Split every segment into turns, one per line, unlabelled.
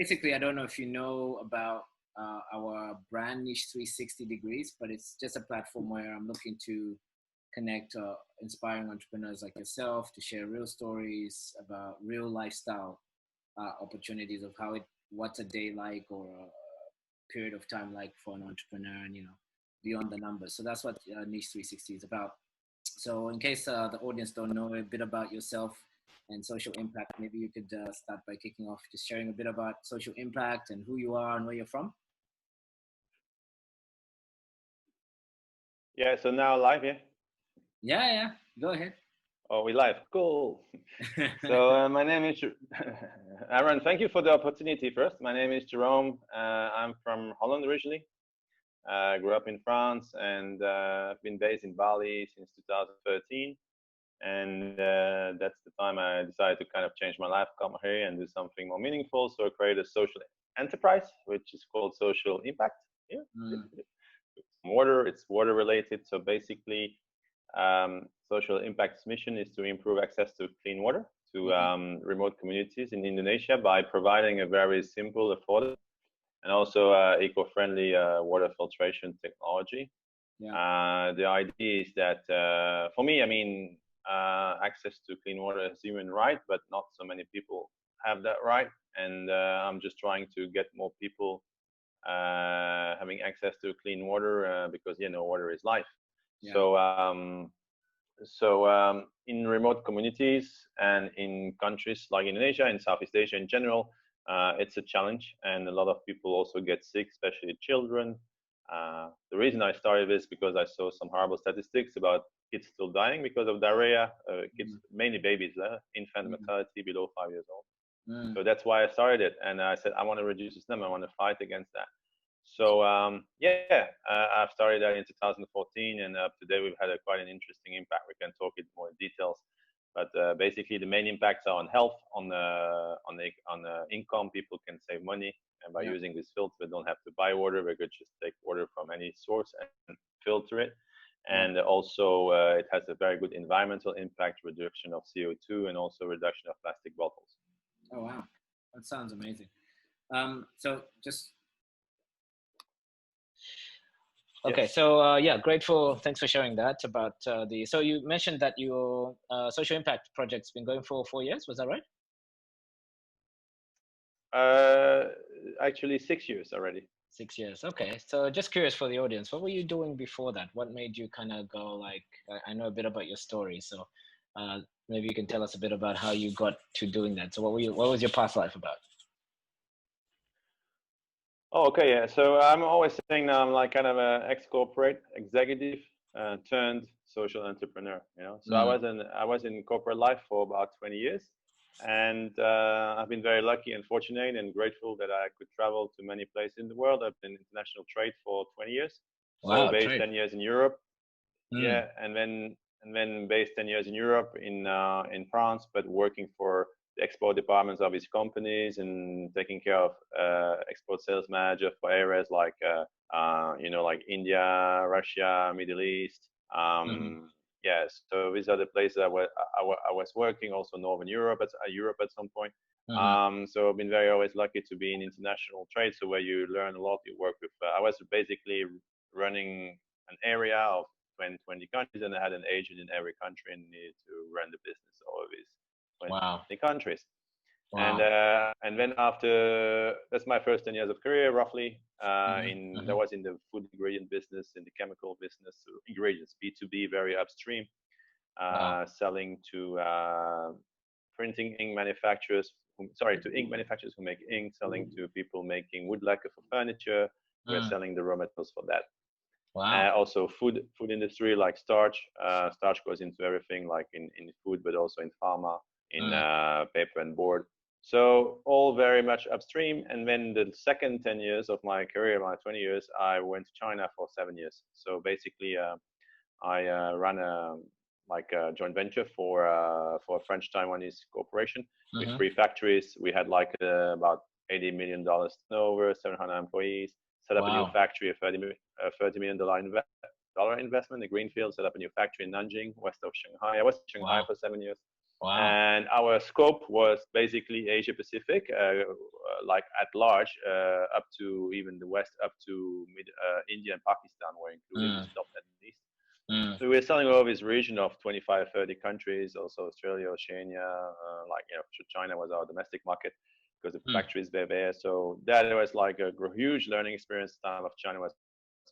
basically, I don't know if you know about our brand Niche 360 Degrees, but it's just a platform where I'm looking to connect inspiring entrepreneurs like yourself to share real stories about real lifestyle opportunities of what's a day like or a period of time like for an entrepreneur, and beyond the numbers. So that's what Niche 360 is about. So in case the audience don't know a bit about yourself and social impact, maybe you could start by kicking off, just sharing a bit about social impact and who you are and where you're from.
Yeah, so now live, yeah?
Yeah, go ahead.
Oh, we live. Cool. So my name is Aaron. Thank you for the opportunity first. My name is Jeroen. I'm from Holland originally. I grew up in France and I've been based in Bali since 2013. And that's the time I decided to kind of change my life, come here and do something more meaningful. So I created a social enterprise, which is called Social Impact. Yeah. It's water related. So basically, Social Impact's mission is to improve access to clean water to remote communities in Indonesia by providing a very simple, affordable, and also eco-friendly water filtration technology. Yeah. The idea is that for me, I mean, access to clean water is a human right, but not so many people have that right. And I'm just trying to get more people having access to clean water because, water is life. Yeah. So in remote communities and in countries like Indonesia and Southeast Asia in general, it's a challenge, and a lot of people also get sick, especially children. The reason I started this because I saw some horrible statistics about kids still dying because of diarrhea, kids, mainly babies, infant mortality below 5 years old. So that's why I started it, and I said I want to reduce this number, I want to fight against that. So I've started that in 2014, and today we've had quite an interesting impact. We can talk it more in details, but basically the main impacts are on health, on the income. People can save money, and by using this filter, they don't have to buy water. They could just take water from any source and filter it. And also it has a very good environmental impact, reduction of CO2, and also reduction of plastic bottles.
Oh wow, that sounds amazing. So just. Okay, so grateful. Thanks for sharing that about So you mentioned that your social impact project's been going for 4 years. Was that right?
Actually 6 years already.
6 years. Okay. So just curious for the audience, what were you doing before that? What made you kind of go like, I know a bit about your story, so maybe you can tell us a bit about how you got to doing that. So what was your past life about?
Oh, okay, yeah. So I'm always saying now I'm like kind of an ex-corporate executive turned social entrepreneur. So I was in corporate life for about 20 years, and I've been very lucky and fortunate and grateful that I could travel to many places in the world. I've been in international trade for 20 years, so based 10 years in Europe, and then based 10 years in Europe in France, but working for the export departments of these companies and taking care of export sales manager for areas like like India, Russia, Middle East. Yes, so these are the places I was working. Also Northern Europe at some point. So I've been very always lucky to be in international trade. So where you learn a lot, you work with. I was basically running an area of 20 countries, and I had an agent in every country and needed to run the business all of these 20 countries. Wow. And then after, that's my first 10 years of career roughly. That was in the food ingredient business, in the chemical business, so ingredients, B2B, very upstream, selling to printing ink manufacturers, to ink manufacturers who make ink, selling to people making wood lacquer for furniture. We're selling the raw materials for that. Wow. Also food industry, like starch. Starch goes into everything, like in food, but also in pharma, in paper and board. So all very much upstream. And then the second 10 years of my career, my 20 years, I went to China for 7 years. So basically, I ran a joint venture for a French Taiwanese corporation with 3 factories. We had like about $80 million turnover, 700 employees. Set up a new factory, a $30 million investment, a greenfield. Set up a new factory in Nanjing, west of Shanghai. I was in Shanghai for 7 years.
Wow.
And our scope was basically Asia Pacific, like at large, up to even the West, up to India and Pakistan were included. We
Mm,
stopped at least.
mm,
So we're selling over this region of 25, 30 countries, also Australia, Oceania, like, China was our domestic market because the
mm,
factories were there. So that was like a huge learning experience. The time of China was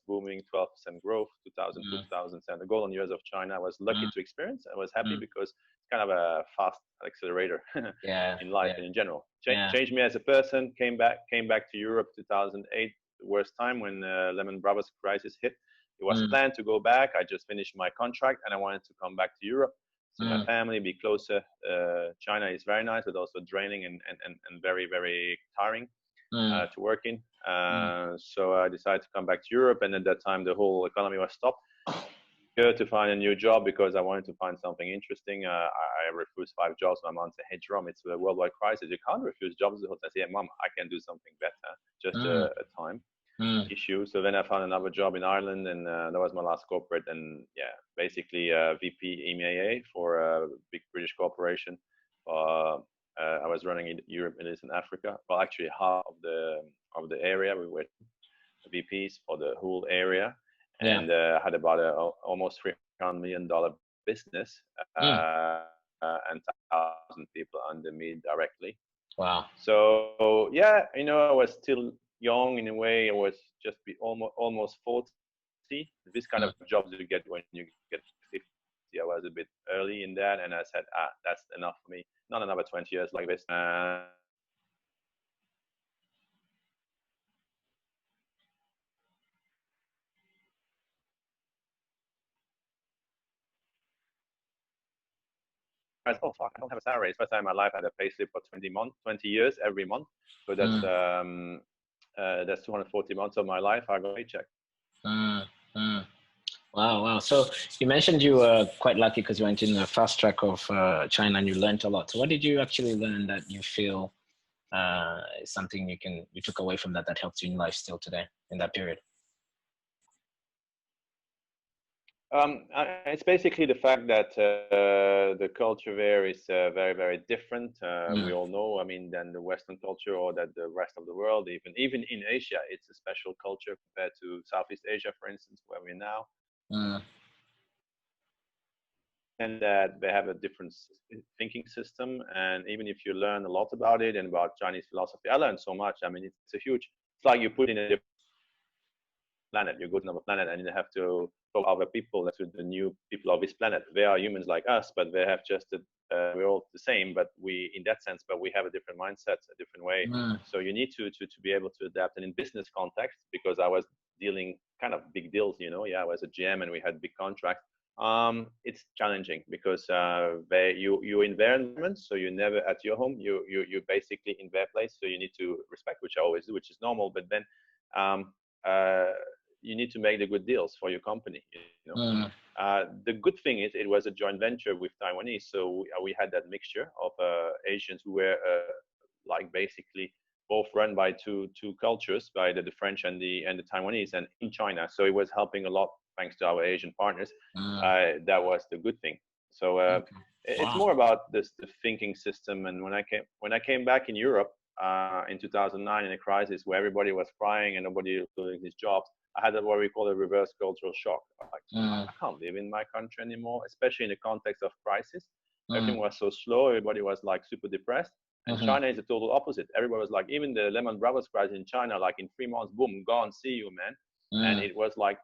booming, 12% growth, 2002,
mm,
2007. The golden years of China I was lucky
mm,
to experience. I was happy
mm.
because it's kind of a fast accelerator
Yeah,
in life
yeah,
and in general.
yeah.
Changed me as a person, came back to Europe 2008, the worst time when Lehman Brothers crisis hit. It was
Mm,
planned to go back. I just finished my contract and I wanted to come back to Europe, see my
mm,
family, be closer. China is very nice, but also draining and very, very tiring
mm,
to work in.
mm,
So I decided to come back to Europe, and at that time the whole economy was stopped. Go to find a new job because I wanted to find something interesting. I refused 5 jobs. My mom said, "Hey, Jerome, it's a worldwide crisis. You can't refuse jobs." I said, "Yeah, Mom, I can do something better. Just
mm,
a time
mm,
issue." So then I found another job in Ireland, and that was my last corporate. And yeah, basically VP EMEA for a big British corporation. Uh, I was running in Europe, Middle East, and Africa. Well, actually, half of the area. We were VPs for the whole area,
yeah.
and had about almost $300 million business,
Mm,
and 1,000 people under me directly.
wow.
So yeah, I was still young in a way. I was just be almost 40. This kind of
Mm,
jobs you get when you get 50. I was a bit early in that, and I said, that's enough for me. Not another 20 years like this. Oh fuck, I don't have a salary. It's the first time in my life I had a payslip for 20 years every month. So
mm,
that's 240 months of my life. I got a paycheck.
mm, mm. Wow, wow. So you mentioned you were quite lucky because you went in the fast track of China and you learned a lot. So what did you actually learn that you feel is something you took away from that helps you in life still today in that period?
It's basically the fact that the culture there is very, very different. We
Mm,
all know, I mean, than the Western culture or that the rest of the world. Even in Asia, it's a special culture compared to Southeast Asia, for instance, where we're now.
mm,
And that they have a different thinking system. And even if you learn a lot about it and about Chinese philosophy, I learned so much. I mean, it's a huge. It's like you put in a different planet. You go to another planet and you have to talk to other people, to the new people of this planet. They are humans like us, but they have just we're all the same, but we in that sense, but we have a different mindset, a different way.
mm,
So you need to be able to adapt. And in business context, because I was dealing kind of big deals, yeah, I was a GM and we had big contracts. It's challenging because you're in their environment, so you're never at your home. You're basically in their place, so you need to respect, which I always do, which is normal. But then um, uh, you need to make the good deals for your company.
mm,
The good thing is it was a joint venture with Taiwanese, so we had that mixture of Asians who were like basically both run by two cultures, by the French and the Taiwanese, and in China. So it was helping a lot thanks to our Asian partners.
mm.
That was the good thing. So
Okay.
it's
Wow.
more about the thinking system. And when I came back in Europe in 2009 in a crisis where everybody was crying and nobody was doing his jobs, I had what we call a reverse cultural shock. Like,
Mm,
I can't live in my country anymore, especially in the context of crisis.
mm,
Everything was so slow. Everybody was like super depressed. And
mhm,
China is the total opposite. Everybody was like, even the Lehman Brothers crisis in China, like in 3 months, boom, gone, see you, man. And
mm,
it was like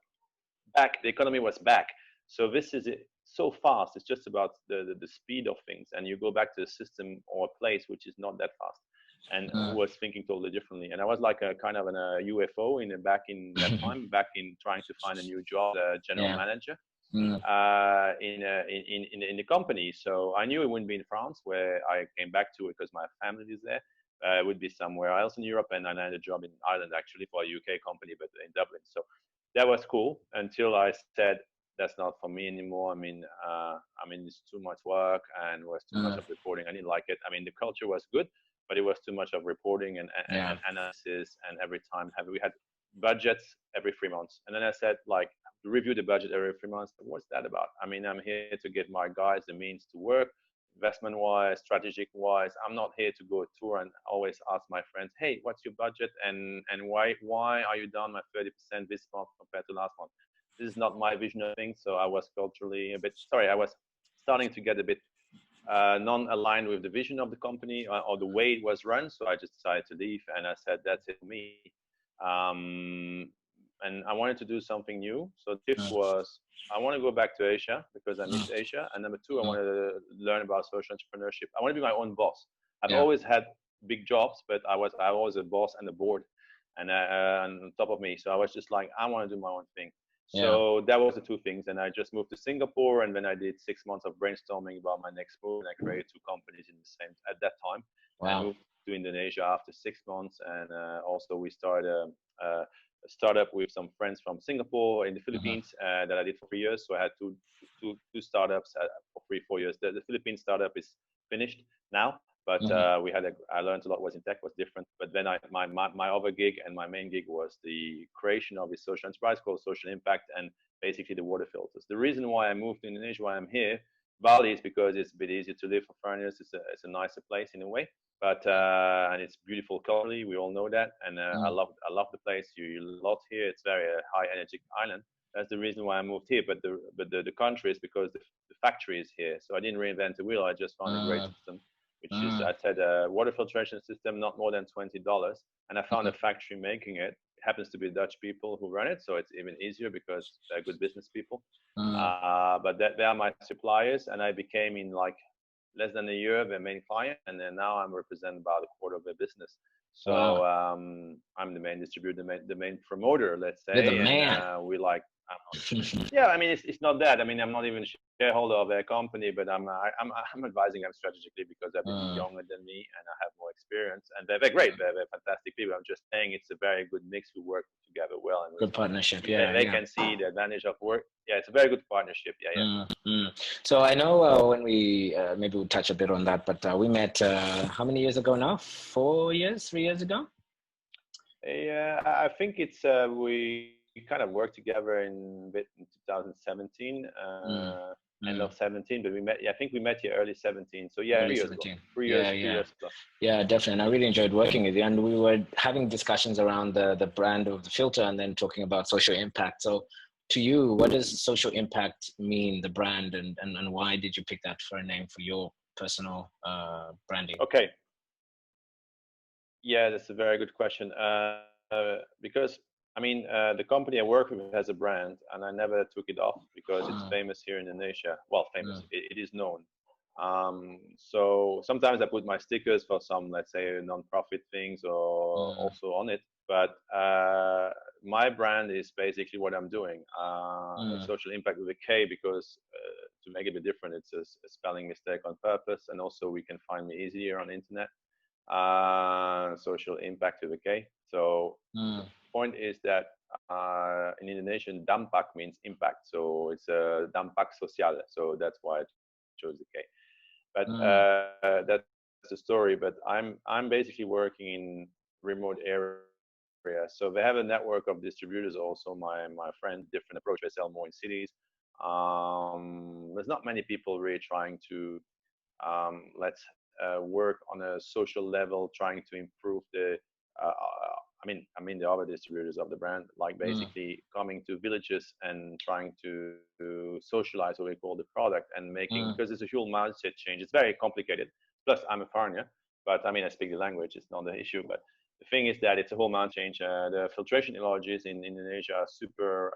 back, the economy was back. So this is it, so fast. It's just about the speed of things. And you go back to a system or a place which is not that fast and who
mm.
was thinking totally differently. And I was like a kind of a UFO back in that time, back in trying to find a new job, general
Yeah.
manager
Mm,
in the company. So I knew it wouldn't be in France, where I came back to it because my family is there. It would be somewhere else in Europe, and I landed a job in Ireland actually for a UK company, but in Dublin. So that was cool until I said that's not for me anymore. It's too much work and was too much
mm,
of reporting. I didn't like it. I mean, the culture was good, but it was too much of reporting
yeah.
and analysis. And every time we had budgets every 3 months, and then I said like review the budget every 3 months. What's that about? I mean, I'm here to get my guys the means to work. investment wise, strategic wise. I'm not here to go tour and always ask my friends, hey, what's your budget and why are you down by 30% this month compared to last month? This is not my vision of things. So I was culturally a bit sorry. I was starting to get a bit non-aligned with the vision of the company or the way it was run. So I just decided to leave, and I said that's it for me. And I wanted to do something new. So fifth was I want to go back to Asia because I miss Asia. And number two, I wanted to learn about social entrepreneurship. I want to be my own boss. I've always had big jobs, but I was a boss and a board and on top of me. So I was just like, I want to do my own thing. So that was the two things. And I just moved to Singapore, and then I did 6 months of brainstorming about my next move, and I created two companies in the same at that time. Wow. I moved to Indonesia after 6 months, and also we started a startup with some friends from Singapore in the Philippines that I did for 3 years. So I had two startups for 3-4 years. The Philippine startup is finished now, but I learned a lot. Was in tech was different. But then my other gig and my main gig was the creation of a social enterprise called Social Impact, and basically the water filters. The reason why I moved to Indonesia, why I'm here, Bali, is because it's a bit easier to live for foreigners. It's a nicer place in a way. But and it's beautiful culturally, we all know that, and I love the place. You lot here. It's very high energetic island. That's the reason why I moved here. But the country is because the factory is here. So I didn't reinvent the wheel. I just found a great system, which is I said a water filtration system, not more than $20, and I found a factory making it. It happens to be Dutch people who run it, so it's even easier because they're good business people. But they are my suppliers, and I became in like less than a year their main client, and then now I'm representing about a quarter of their business. So I'm the main distributor, the main promoter, let's say.
You're the man.
And we like, yeah, I mean it's not that. I mean I'm not even shareholder of their company, but I'm advising them strategically because they're a bit younger than me and I have more experience. And they're great. They're fantastic people. I'm just saying it's a very good mix. We work together well. And
good partnership.
They can see the advantage of work. Yeah, it's a very good partnership.
So I know when we maybe we'll touch a bit on that, but we met how many years ago now? 4 years, 3 years ago?
Yeah, I think it's we kind of worked together in 2017, end of 17, but we met. I think we met here early 17. So yeah,
early
3 years plus.
Yeah, definitely. And I really enjoyed working with you. And we were having discussions around the brand of the filter, and then talking about social impact. So to you, what does social impact mean, the brand, and why did you pick that for a name for your personal branding?
Okay. Yeah, that's a very good question. Because I mean, the company I work with has a brand, and I never took it off because it's famous here in Indonesia. Well, famous. It is known. So sometimes I put my stickers for some, let's say, non-profit things or also on it. But my brand is basically what I'm doing. Social impact with a K, because to make it a bit different, it's a spelling mistake on purpose, and also we can find me easier on the internet. Social impact with a K. So the point is that in Indonesian, dampak means impact. So it's a dampak sosial. So that's why I chose the K. But that's the story. But I'm basically working in remote areas. So they have a network of distributors. Also, my friend, different approach. They sell more in cities. There's not many people really trying to let's work on a social level, trying to improve the. I mean the other distributors of the brand, like basically coming to villages and trying to socialize what we call the product and making, because it's a whole mindset change. It's very complicated. Plus, I'm a foreigner, but I mean I speak the language. It's not the issue, but the thing is that it's a whole mindset change. The filtration technologies in Indonesia are super.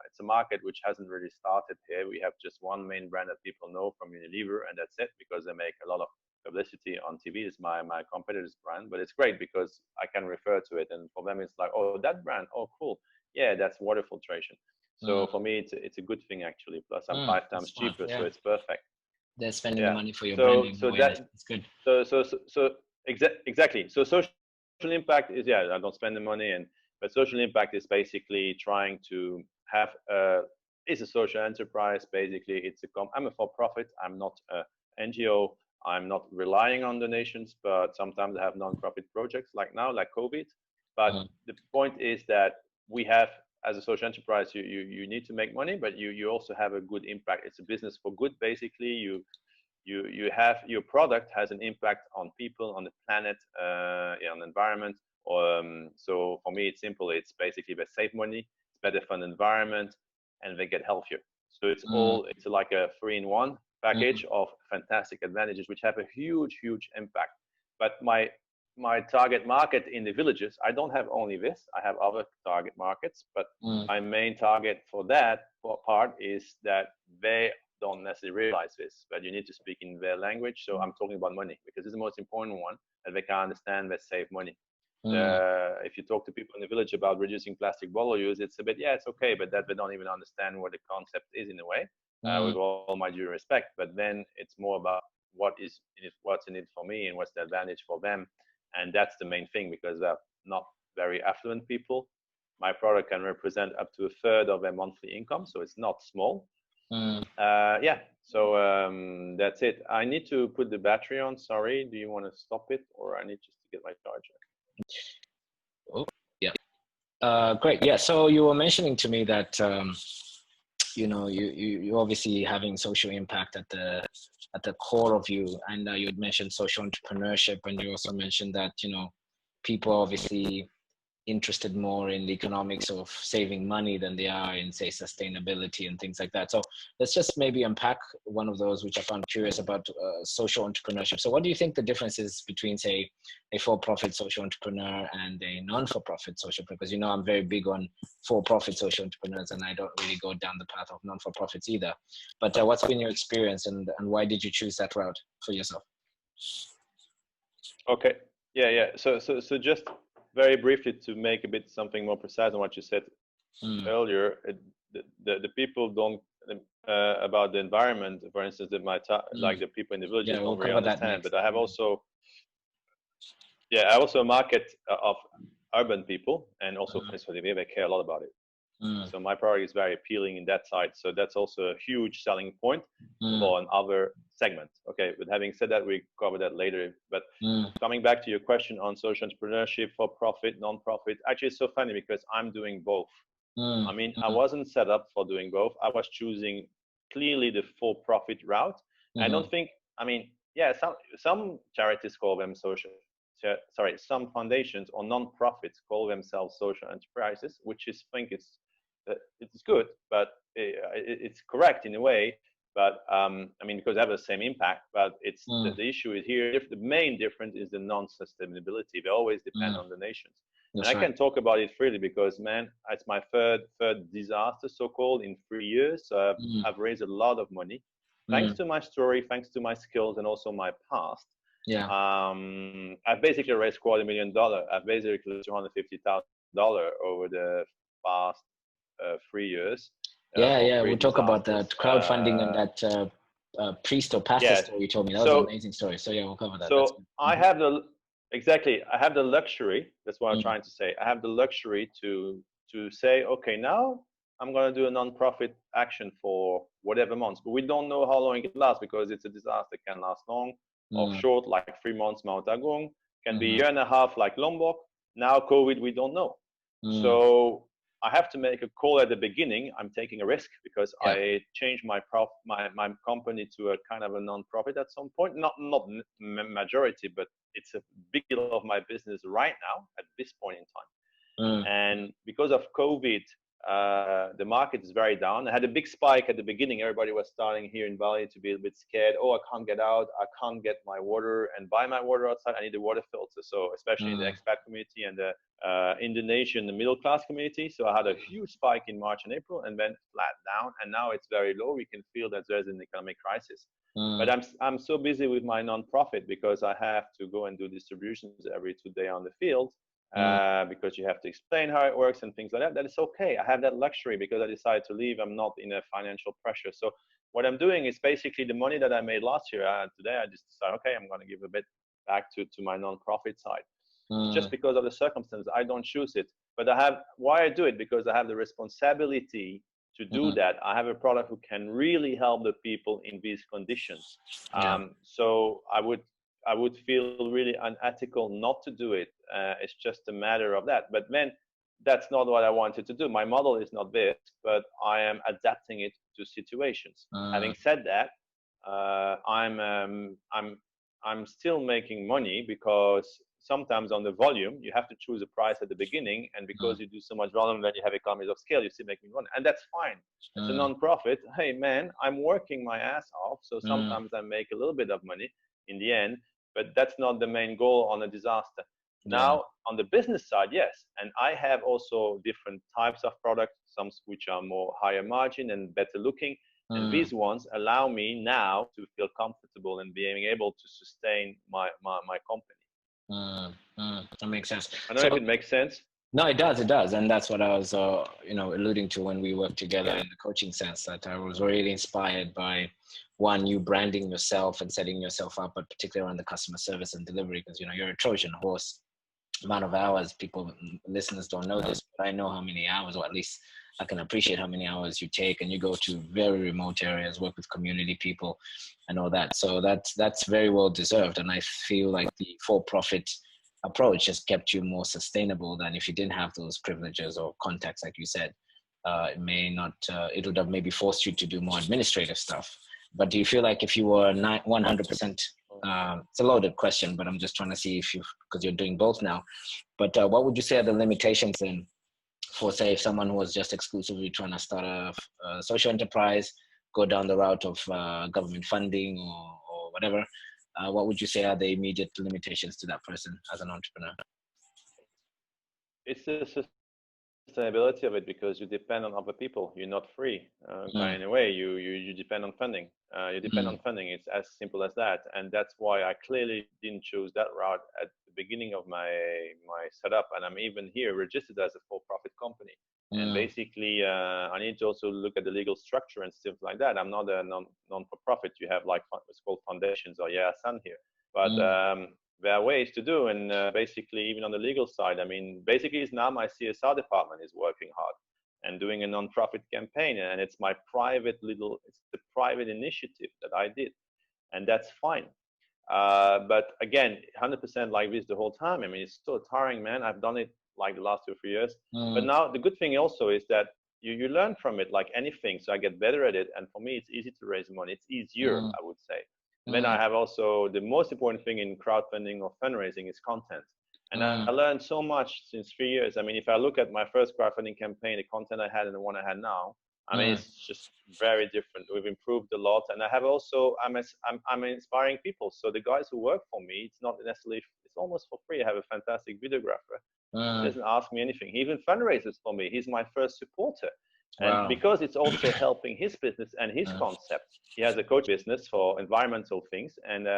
It's a market which hasn't really started here. We have just one main brand that people know from Unilever, and that's it, because they make a lot of publicity on TV. Is my competitor's brand, but it's great because I can refer to it, and for them it's like, oh, that brand, oh cool, yeah, that's water filtration. So for me it's a good thing actually. Plus I'm 5 times cheaper, so it's perfect.
They're spending the money for your branding.
So that's good. So exactly. So social impact is, I don't spend the money, but social impact is basically trying to have is a social enterprise. Basically, I'm a for-profit. I'm not a NGO. I'm not relying on donations, but sometimes I have non-profit projects like now, like COVID. But the point is that we have, as a social enterprise, you need to make money, but you also have a good impact. It's a business for good, basically. you have your product has an impact on people, on the planet, on the environment. So for me, it's simple. It's basically they save money, it's better for the environment, and they get healthier. So it's like a 3-in-1 package of fantastic advantages, which have a huge, huge impact. But my target market in the villages, I don't have only this. I have other target markets, but my main target for that part is that they don't necessarily realize this, but you need to speak in their language. So I'm talking about money because it's the most important one, that they can understand, they save money. If you talk to people in the village about reducing plastic bottle use, it's a bit, yeah, it's okay, but that they don't even understand what the concept is in a way, with all my due respect. But then it's more about what's in it for me and what's the advantage for them. And that's the main thing, because they're not very affluent people. My product can represent up to a third of their monthly income, so it's not small. So that's it. I need to put the battery on. Sorry, do you want to stop it, or I need just to get my charger?
Oh, yeah. Great. Yeah. So you were mentioning to me that you obviously having social impact at the core of you, and you had mentioned social entrepreneurship, and you also mentioned that people are obviously interested more in the economics of saving money than they are in, say, sustainability and things like that. So let's just maybe unpack one of those, which I found curious about, social entrepreneurship. So what do you think the difference is between, say, a for-profit social entrepreneur and a non-for-profit social entrepreneur? Because I'm very big on for-profit social entrepreneurs, and I don't really go down the path of non-for-profits either. But what's been your experience, and why did you choose that route for yourself?
Okay. Yeah. So just very briefly, to make a bit something more precise on what you said earlier, the people don't about the environment, for instance, like the people in the villages don't really understand. But I have also, I also market of urban people, and also they care a lot about it. So my product is very appealing in that side. So that's also a huge selling point for another segment. Okay, but having said that, we cover that later. But coming back to your question on social entrepreneurship, for profit, non-profit, actually it's so funny because I'm doing both. I mean, I wasn't set up for doing both. I was choosing clearly the for-profit route. I don't think, some charities call them some foundations or non-profits call themselves social enterprises, which is, I think it's good, but it's correct in a way. But because they have the same impact, but it's the issue is here. The main difference is the non-sustainability. They always depend on donations. That's and I can talk about it freely because, man, it's my third disaster, so-called, in 3 years. So I've raised a lot of money, thanks to my story, thanks to my skills, and also my past. I've basically raised $250,000. I've basically $250,000 over the past 3 years.
We'll talk about that crowdfunding and that priest or pastor story you told me. That was an amazing story. So we'll cover that.
So I have the luxury. That's what I'm trying to say. I have the luxury to say, okay, now I'm going to do a non-profit action for whatever months, but we don't know how long it can last because it's a disaster. It can last long or short, like 3 months, Mount Agung, can be a year and a half, like Lombok. Now COVID, we don't know. So I have to make a call at the beginning. I'm taking a risk because I changed my company to a kind of a non-profit at some point. Not majority, but it's a big deal of my business right now at this point in time. And because of COVID, the market is very down. I had a big spike at the beginning. Everybody was starting here in Bali to be a bit scared. Oh, I can't get out. I can't get my water and buy my water outside. I need a water filter. So especially in the expat community and the Indonesian, the middle class community. So I had a huge spike in March and April and then flat down. And now it's very low. We can feel that there's an economic crisis. But I'm so busy with my non-profit because I have to go and do distributions every 2 days on the field. Because you have to explain how it works and things like that. That is okay. I have that luxury because I decided to leave. I'm not in a financial pressure. So what I'm doing is basically the money that I made last year. Today I just decided, okay, I'm going to give a bit back to my non-profit side. Just because of the circumstances, I don't choose it. But why I do it? Because I have the responsibility to do that. I have a product who can really help the people in these conditions. So I would feel really unethical not to do it. It's just a matter of that. But then that's not what I wanted to do. My model is not this, but I am adapting it to situations. Having said that, I'm still making money because sometimes on the volume you have to choose a price at the beginning, and because you do so much volume that you have economies of scale, you still making money, and that's fine. As a non-profit, hey man, I'm working my ass off, so sometimes I make a little bit of money in the end, but that's not the main goal on a disaster. Now, on the business side, yes, and I have also different types of products, some which are more higher margin and better looking, and these ones allow me now to feel comfortable and being able to sustain my company.
That makes sense.
I don't know if it makes sense.
No, it does, and that's what I was, alluding to when we worked together in the coaching sense. That I was really inspired by one, you branding yourself and setting yourself up, but particularly around the customer service and delivery, because you're a Trojan horse. Amount of hours, listeners don't know this, but I know how many hours, or at least I can appreciate how many hours you take, and you go to very remote areas, work with community people and all that. So that's very well deserved, and I feel like the for-profit approach has kept you more sustainable than if you didn't have those privileges or contacts, like you said. It would have maybe forced you to do more administrative stuff. But do you feel like if you were 100%, it's a loaded question, but I'm just trying to see because you're doing both now, but what would you say are the limitations then for, say, if someone who was just exclusively trying to start a social enterprise, go down the route of government funding or whatever? What would you say are the immediate limitations to that person as an entrepreneur?
It's the sustainability of it, because you depend on other people. You're not free by any way. You depend on funding. It's as simple as that. And that's why I clearly didn't choose that route at the beginning of my setup. And I'm even here registered as a for-profit company. And basically, I need to also look at the legal structure and stuff like that. I'm not a non-for-profit. You have like what's called foundations or Yayasan here. But there are ways to do, and basically even on the legal side, I mean, basically it's now my CSR department is working hard and doing a non-profit campaign, and it's the private initiative that I did, and that's fine. But again, 100% like this the whole time. I mean, it's so tiring, man. I've done it like the last 2 or 3 years, but now the good thing also is that you learn from it like anything. So I get better at it, and for me, it's easy to raise money. It's easier, I would say. And then I have also the most important thing in crowdfunding or fundraising is content. And I learned so much since 3 years. I mean, if I look at my first crowdfunding campaign, the content I had and the one I had now, I mean, it's just very different. We've improved a lot. And I have also, I'm inspiring people. So the guys who work for me, it's not necessarily, it's almost for free. I have a fantastic videographer. He doesn't ask me anything. He even fundraises for me. He's my first supporter. And because it's also helping his business and his concept, he has a coach business for environmental things, and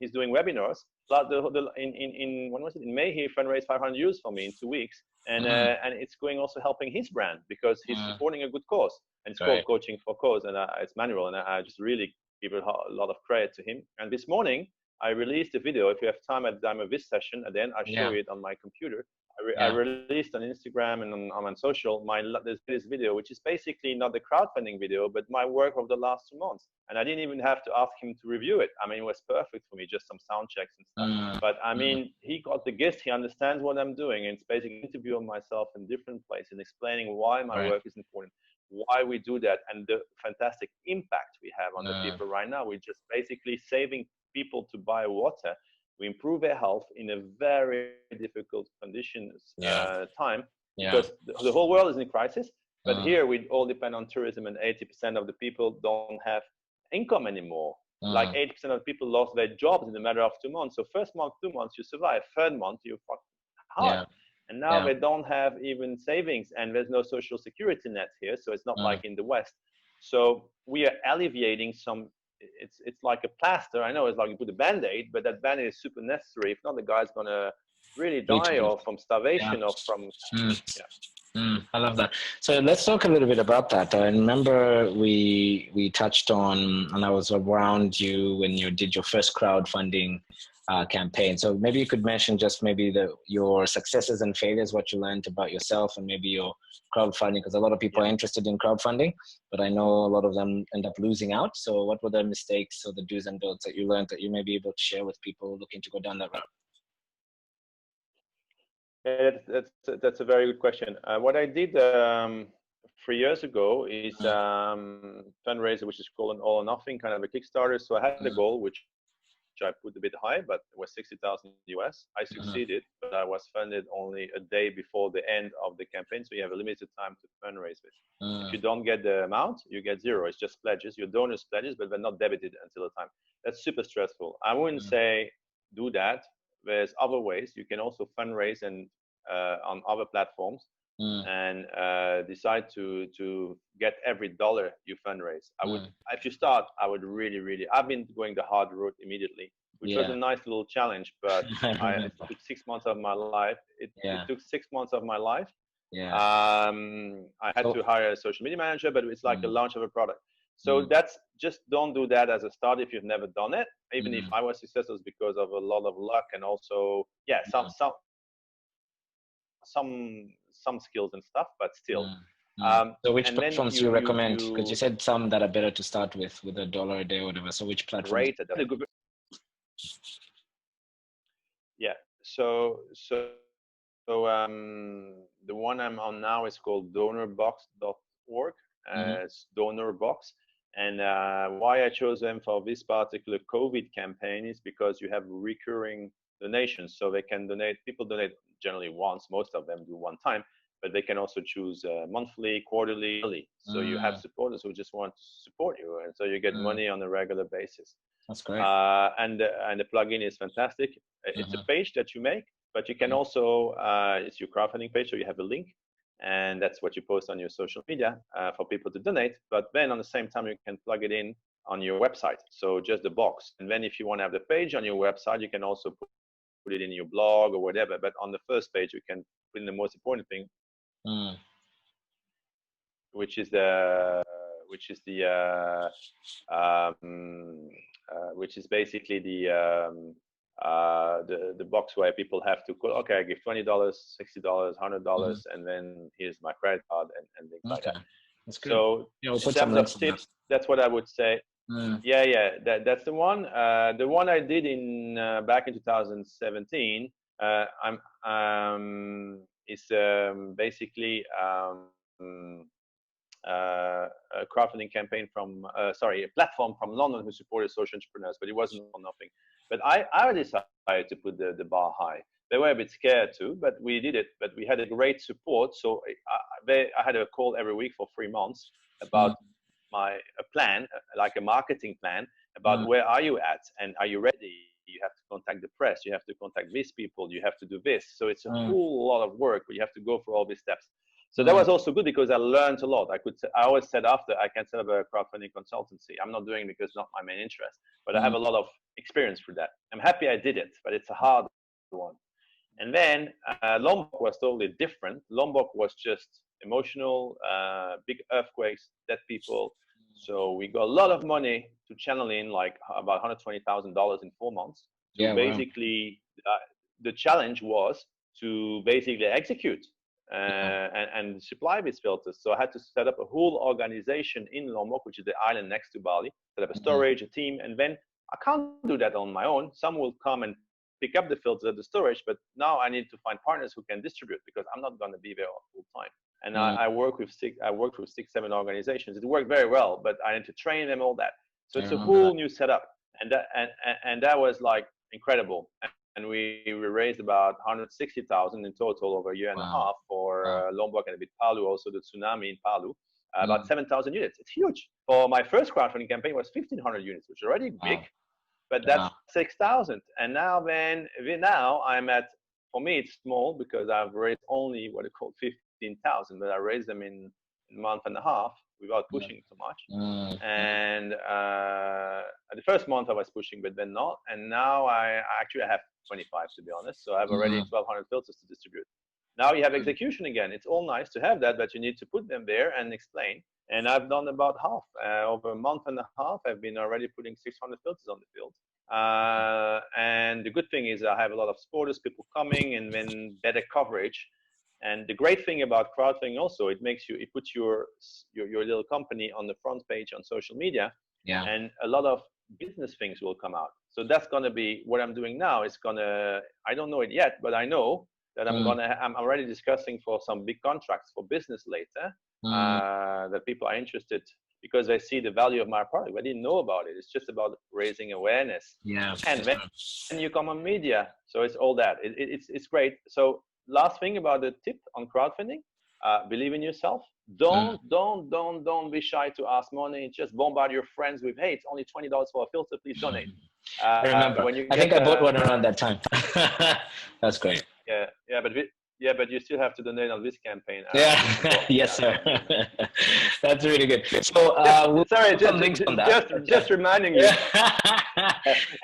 he's doing webinars. When was it? In May, he fundraised 500 euros for me in 2 weeks, and it's going also helping his brand because he's supporting a good cause, and it's called Coaching for Cause, and it's manual, and I just really give a lot of credit to him. And this morning, I released a video. If you have time at the time of this session, and then I show it on my computer. I released on Instagram and on social this video, which is basically not the crowdfunding video, but my work of the last 2 months. And I didn't even have to ask him to review it. I mean, it was perfect for me, just some sound checks and stuff. But I mean, he got the gist. He understands what I'm doing. And it's basically an interview of myself in different places and explaining why my work is important, why we do that, and the fantastic impact we have on the people right now. We're just basically saving people to buy water. We improve their health in a very difficult conditions time, because the whole world is in crisis. But here we all depend on tourism, and 80% of the people don't have income anymore. Like 80% of people lost their jobs in a matter of 2 months. So first month, 2 months, you survive. Third month, you fuck hard. And now they don't have even savings, and there's no social security net here. So it's not like in the West. So we are alleviating some. It's like a plaster. I know it's like you put a band-aid, but that band-aid is super necessary. If not, the guy's gonna really die or from starvation or from
I love that. So let's talk a little bit about that. I remember we touched on, and I was around you when you did your first crowdfunding campaign. So maybe you could mention just maybe your successes and failures, what you learned about yourself, and maybe your crowdfunding, because a lot of people are interested in crowdfunding, but I know a lot of them end up losing out. So what were the mistakes or the do's and don'ts that you learned that you may be able to share with people looking to go down that route?
Yeah, that's a very good question. What I did 3 years ago is fundraiser, which is called an all or nothing kind of a Kickstarter. So I had a goal, which I put a bit high, but it was 60,000 US. I succeeded, but I was funded only a day before the end of the campaign. So you have a limited time to fundraise with. If you don't get the amount, you get zero. It's just pledges. Your donors pledges, but they're not debited until the time. That's super stressful. I wouldn't say do that. There's other ways. You can also fundraise and on other platforms and decide to get every dollar you fundraise. I would, if you start, I would really, I've been going the hard route immediately, which was a nice little challenge, but it took 6 months of my life. It took 6 months of my life. I had to hire a social media manager, but it's like the launch of a product. So that's just don't do that as a start if you've never done it. Even if I was successful, it's because of a lot of luck and also some skills and stuff, but still.
So which platforms do you recommend? Because you said some that are better to start with $1 a day or whatever. So which platforms?
Great. Yeah. So the one I'm on now is called donorbox.org. It's DonorBox. And why I chose them for this particular COVID campaign is because you have recurring donations. So they can donate, people donate generally once, most of them do one time, but they can also choose monthly, quarterly, yearly. So you have supporters who just want to support you. And so you get money on a regular basis.
That's great.
And the plugin is fantastic. It's a page that you make, but you can also, it's your crowdfunding page, so you have a link. And that's what you post on your social media for people to donate. But then on the same time, you can plug it in on your website. So just the box. And then if you want to have the page on your website, you can also put it in your blog or whatever. But on the first page, you can put in the most important thing, which is basically the box where people have to put, okay, I give $20, $60, $100, and then here's my credit card and things like that.
That's good.
So in terms of tips, that's what I would say. That's the one. The one I did in back in 2017 is basically a crowdfunding campaign from a platform from London who supported social entrepreneurs, but it wasn't for nothing. But I decided to put the bar high. They were a bit scared too, but we did it. But we had a great support. So I had a call every week for 3 months about a plan, like a marketing plan about where are you at and are you ready? You have to contact the press. You have to contact these people. You have to do this. So it's a whole lot of work, but you have to go through all these steps. So that was also good because I learned a lot. I always said after I can set up a crowdfunding consultancy. I'm not doing it because it's not my main interest, but I have a lot of experience for that. I'm happy I did it, but it's a hard one. And then Lombok was totally different. Lombok was just emotional, big earthquakes, dead people. So we got a lot of money to channel in, like about $120,000 in 4 months. So basically, the challenge was to basically execute and supply these filters. So I had to set up a whole organization in Lombok, which is the island next to Bali, set up a storage, a team, and then I can't do that on my own. Some will come and pick up the filters at the storage, but now I need to find partners who can distribute because I'm not going to be there full time. And I worked with 6, 7 organizations. It worked very well, but I need to train them, all that. So it's a whole new setup, and that was like incredible. And we raised about 160,000 in total over a year and a half for Lombok and a bit Palu, also the tsunami in Palu. About 7,000 units. It's huge. For my first crowdfunding campaign was 1,500 units, which is already big, but that's 6,000. And now I'm at, for me, it's small because I've raised only what I call 15,000, but I raised them in a month and a half without pushing so much. And the first month I was pushing, but then not. And now I have 25, to be honest. So I have already 1,200 filters to distribute. Now you have execution again. It's all nice to have that, but you need to put them there and explain. And I've done about half. Over a month and a half, I've been already putting 600 filters on the field. And the good thing is I have a lot of supporters, people coming, and then better coverage. And the great thing about crowdfunding also, it puts your little company on the front page on social media, and a lot of business things will come out. So that's going to be what I'm doing now. I don't know it yet, but I know that I'm already discussing for some big contracts for business later. that people are interested because they see the value of my product. They didn't know about it. It's just about raising awareness.
Yeah.
And then you come on media. So it's all that. It's great. So last thing about the tip on crowdfunding, believe in yourself. Don't be shy to ask money. Just bombard your friends with, hey, it's only $20 for a filter. Please donate.
I remember. I think I bought one around that time. That's great.
Yeah, but you still have to donate on this campaign.
Yes, sir. That's really good. So,
sorry, just reminding you.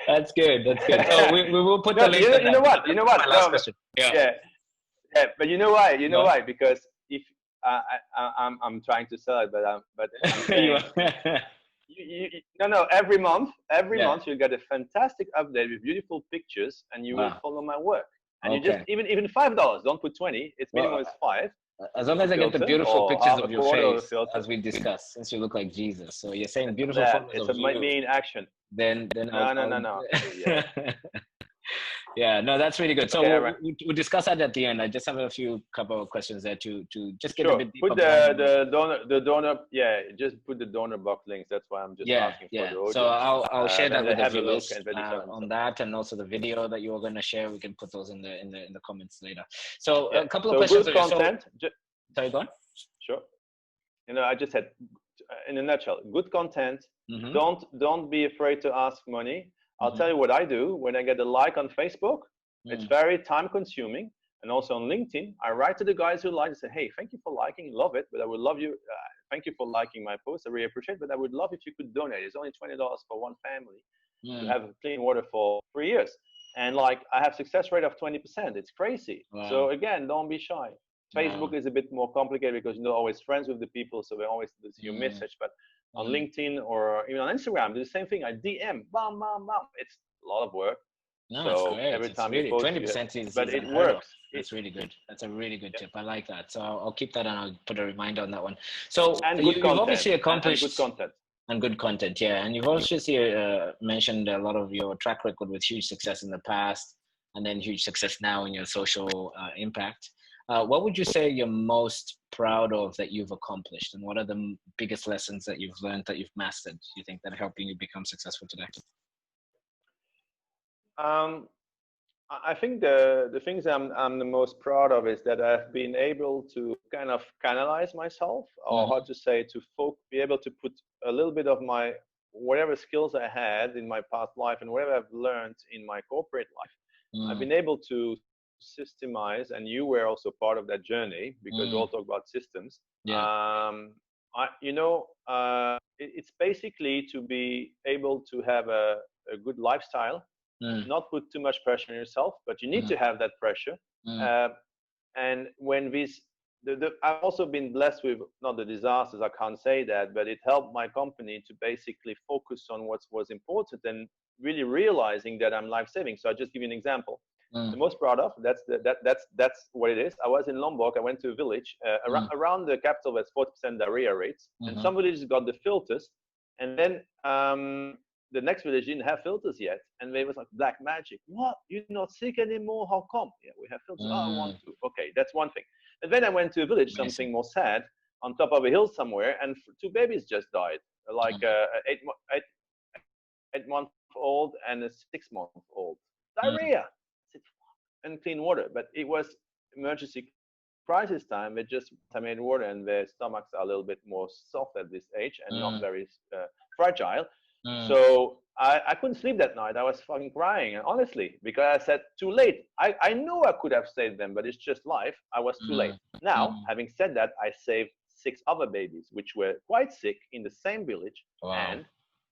That's good. That's good. So we will put the link.
You know what?
My last question.
Yeah. But you know why? Why? Because if I'm trying to sell it, but I'm saying, no. Every month you get a fantastic update with beautiful pictures, and you will follow my work. And you just even $5. Don't put 20. It's minimum is 5.
As long as I get the beautiful pictures of your face, as we discussed, since you look like Jesus. So you're saying beautiful photos
it's
of
a main action.
Then
no.
Yeah, no, that's really good. So we'll discuss that at the end. I just have a couple of questions there to just get a bit deeper.
Put the donor. Yeah, just put the donor box links. That's why I'm just asking for the audience.
So I'll share that with the viewers on that, and also the video that you were going to share. We can put those in the comments later. So a couple of questions.
Good content.
Sorry, go on.
Sure. I just said, in a nutshell, good content. Don't be afraid to ask money. I'll tell you what I do when I get a like on Facebook. It's very time consuming. And also on LinkedIn, I write to the guys who like and say, hey, thank you for liking, love it, but I would love you. Thank you for liking my post. I really appreciate it, but I would love if you could donate. It's only $20 for one family to have clean water for 3 years. And I have success rate of 20%. It's crazy. Wow. So again, don't be shy. Facebook is a bit more complicated because you're not always friends with the people. So they always see your message, but on LinkedIn or even on Instagram, do the same thing. I DM, bam, bam, bam. It's a lot of work.
No,
so
it's great.
Every
it's
time
really,
you post,
20% is,
but it works.
That's really good. That's a really good tip. I like that. So I'll keep that and I'll put a reminder on that one. So you've obviously accomplished
and good content.
And good content, yeah. And you've obviously mentioned a lot of your track record with huge success in the past, and then huge success now in your social impact. What would you say you're most proud of that you've accomplished, and what are the biggest lessons that you've learned, that you've mastered, you think, that are helping you become successful today?
I think the things I'm the most proud of is that I've been able to kind of canalize myself, or how to say, be able to put a little bit of my whatever skills I had in my past life and whatever I've learned in my corporate life. I've been able to systemize, and you were also part of that journey because we all talk about systems. It's basically to be able to have a good lifestyle, not put too much pressure on yourself, but you need to have that pressure. And when I've also been blessed with, not the disasters, I can't say that, but it helped my company to basically focus on what was important and really realizing that I'm life-saving. So I'll just give you an example. The most proud of, that's what it is. I was in Lombok. I went to a village around the capital. There's 40% diarrhea rates, and some villages got the filters, and then the next village didn't have filters yet, and they was like, black magic. What? You're not sick anymore? How come? Yeah, we have filters. Oh, I want to. Okay, that's one thing. And then I went to a village, something more sad, on top of a hill somewhere, and 2 babies just died, like eight month old and a 6 month old. Diarrhea. And clean water, but it was emergency crisis time. They just contaminated water, and their stomachs are a little bit more soft at this age and not very fragile. So I couldn't sleep that night. I was fucking crying, honestly, because I said, too late. I know I could have saved them, but it's just life. I was too late. Now, having said that, I saved 6 other babies, which were quite sick in the same village. And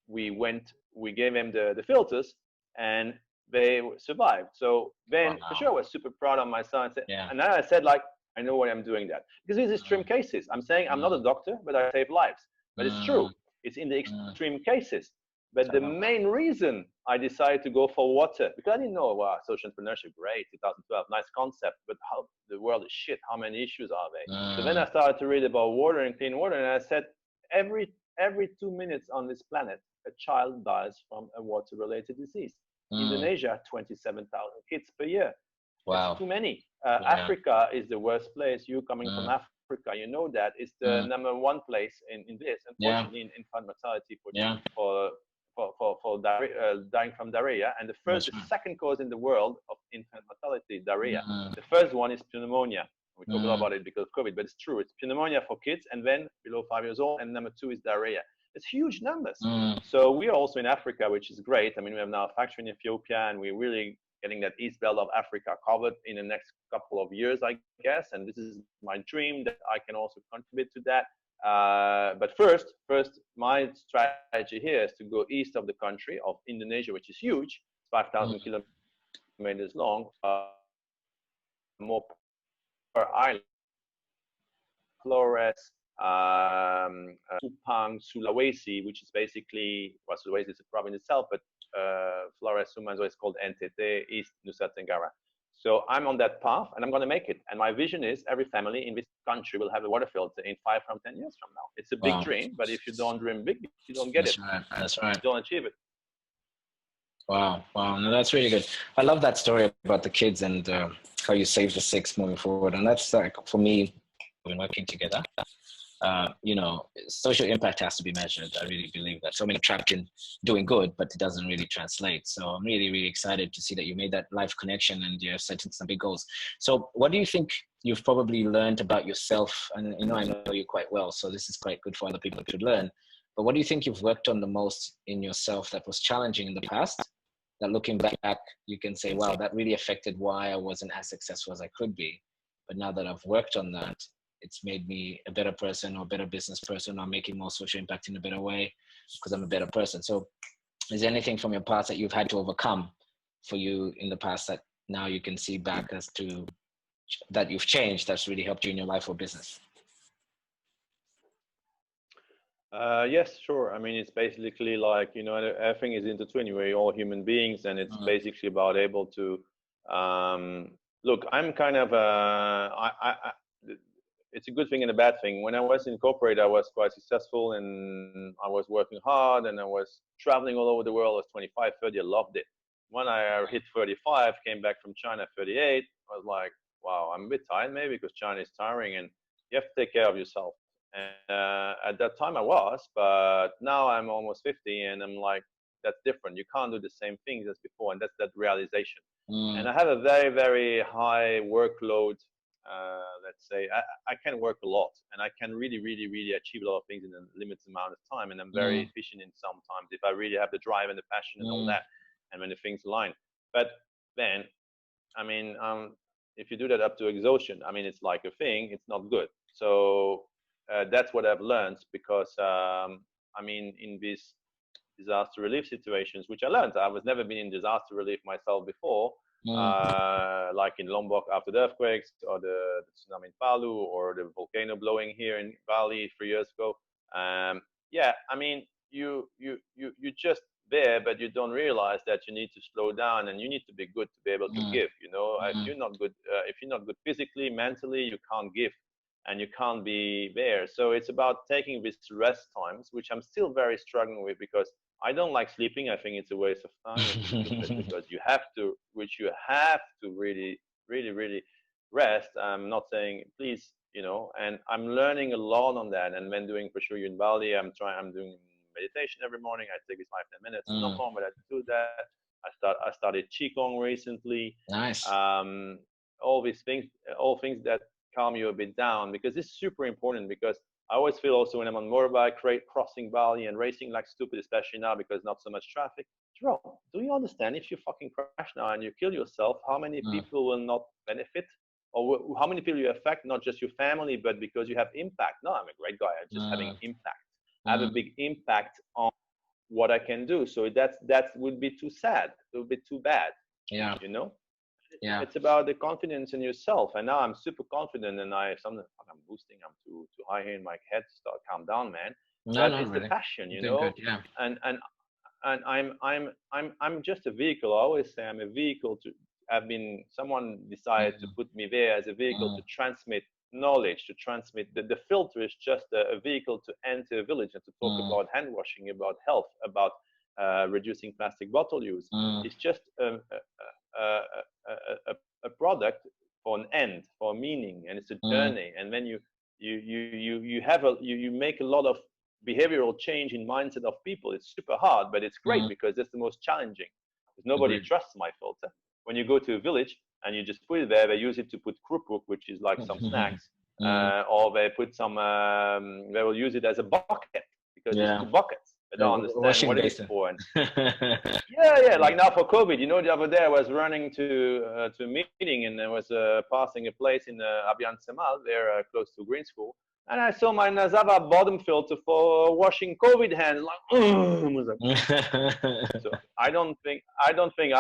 we gave them the filters, and they survived. So then, for sure, I was super proud of my son. And then I said, I know why I'm doing that. Because these are extreme cases. I'm saying I'm not a doctor, but I save lives. But it's true. It's in the extreme cases. But the main reason I decided to go for water, because I didn't know, wow, social entrepreneurship, great, 2012, nice concept, but how the world is shit. How many issues are they? So then I started to read about water and clean water, and I said, every 2 minutes on this planet, a child dies from a water-related disease. Indonesia, 27,000 kids per year. Wow. That's too many. Africa is the worst place. You coming from Africa, you know that, is the number one place in this, unfortunately, in infant mortality for dying from diarrhea. And the second cause in the world of infant mortality, diarrhea. The first one is pneumonia. We talk a lot about it because of COVID, but it's true. It's pneumonia for kids and then below 5 years old. And number two is diarrhea. It's huge numbers. So we are also in Africa, which is great. I mean, we have now a factory in Ethiopia, and we're really getting that east belt of Africa covered in the next couple of years, I guess. And this is my dream that I can also contribute to that. But first, my strategy here is to go east of the country of Indonesia, which is huge, 5,000 kilometers long, more per island. Flores, Kupang, Sulawesi, which is basically, well, Sulawesi is a province itself, but Flores, Sumanzo is called NTT, East Nusa Tenggara. So I'm on that path, and I'm going to make it. And my vision is every family in this country will have a water filter in 5 from 10 years from now. It's a big dream, but if you don't dream big, you don't get it.
That's right.
You don't achieve it.
Wow. No, that's really good. I love that story about the kids and how you save the 6 moving forward. And that's like, for me, when working together, social impact has to be measured. I really believe that. So many trapped in doing good, but it doesn't really translate. So I'm really, really excited to see that you made that life connection and you're setting some big goals. So what do you think you've probably learned about yourself? And I know you quite well, so this is quite good for other people to learn. But what do you think you've worked on the most in yourself that was challenging in the past, that looking back, you can say, wow, that really affected why I wasn't as successful as I could be. But now that I've worked on that, it's made me a better person or a better business person, or making more social impact in a better way because I'm a better person. So is there anything from your past that you've had to overcome for you in the past that now you can see back as to that you've changed, that's really helped you in your life or business?
Yes, sure. I mean, it's basically like, everything is intertwined. We're all human beings, and it's basically about able to, look, I'm kind of, it's a good thing and a bad thing. When I was in corporate, I was quite successful, and I was working hard, and I was traveling all over the world. I was 25, 30, I loved it. When I hit 35, came back from China, 38, I was like, wow, I'm a bit tired maybe because China is tiring, and you have to take care of yourself. And at that time I was, but now I'm almost 50, and I'm like, that's different. You can't do the same things as before, and that's that realization. And I have a very, very high workload. Let's say I can work a lot, and I can really, really, really achieve a lot of things in a limited amount of time, and I'm very efficient in some times if I really have the drive and the passion and all that, and when the things align. But then, I mean, if you do that up to exhaustion, I mean, it's like a thing, it's not good. So that's what I've learned, because I mean, in these disaster relief situations, which I learned, I was never been in disaster relief myself before, like in Lombok after the earthquakes, or the tsunami in Palu, or the volcano blowing here in Bali 3 years ago. Yeah, I mean, you just there, but you don't realize that you need to slow down, and you need to be good to be able to give. If you're not good physically, mentally, you can't give, and you can't be there. So it's about taking these rest times, which I'm still very struggling with, because I don't like sleeping. I think it's a waste of time. Because you have to really, really, really rest. I'm not saying please, and I'm learning a lot on that. And when doing, for sure, you in Bali, I'm doing meditation every morning. I take it 5-10 minutes. Not long, but I do that. I started Qigong recently.
Nice.
All things that calm you a bit down, because it's super important. Because I always feel also when I'm on motorbike, crossing Bali and racing like stupid, especially now because not so much traffic. Jerome, do you understand, if you fucking crash now and you kill yourself, how many people will not benefit? Or how many people you affect, not just your family, but because you have impact? No, I'm a great guy. I'm just having impact. I have a big impact on what I can do. So that would be too sad. It would be too bad.
Yeah.
Yeah. It's about the confidence in yourself. And now I'm super confident, and I'm boosting. I'm too high here in my head. Start calm down, man. But it's really the passion,
Good, yeah.
And I'm just a vehicle. I always say I'm a vehicle someone decided to put me there as a vehicle to transmit knowledge, to transmit. The filter is just a vehicle to enter a village and to talk about hand washing, about health, about reducing plastic bottle use. It's just a product for an end, for a meaning, and it's a journey. And when you you make a lot of behavioral change in mindset of people. It's super hard, but it's great because that's the most challenging. Because nobody trusts my filter. When you go to a village and you just put it there, they use it to put krupuk, which is like some snacks, or they put some. They will use it as a bucket because it's two buckets. I don't understand what it is for. And like now for COVID, you know, the other day I was running to a meeting and I was passing a place in Abian Semal, there close to Green School, and I saw my Nazava bottom filter for washing COVID hands. So I don't think I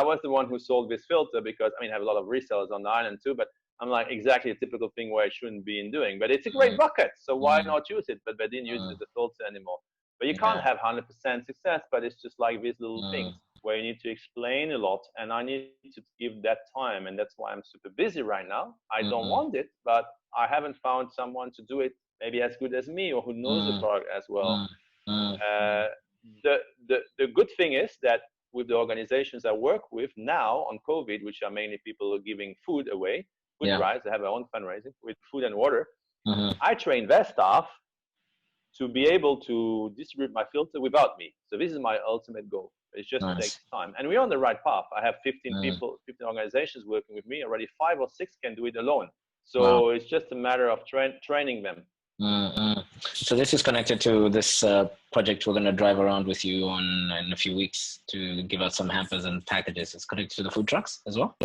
was the one who sold this filter, because I mean I have a lot of resellers on the island too, but I'm like exactly a typical thing where I shouldn't be doing. But it's a great bucket, so why not use it? But they didn't use it as a filter anymore. But you can't have 100% success, but it's just like these little things where you need to explain a lot, and I need to give that time, and that's why I'm super busy right now. I don't want it, but I haven't found someone to do it maybe as good as me, or who knows the product as well. The good thing is that with the organizations I work with now on COVID, which are mainly people who are giving food away, food drives, they have their own fundraising with food and water. I train their staff to be able to distribute my filter without me. So this is my ultimate goal. It just takes time. And we're on the right path. I have 15 people, 15 organizations working with me. Already 5 or 6 can do it alone. So it's just a matter of training them.
So this is connected to this project we're going to drive around with you in a few weeks to give out some hampers and packages. It's connected to the food trucks as well?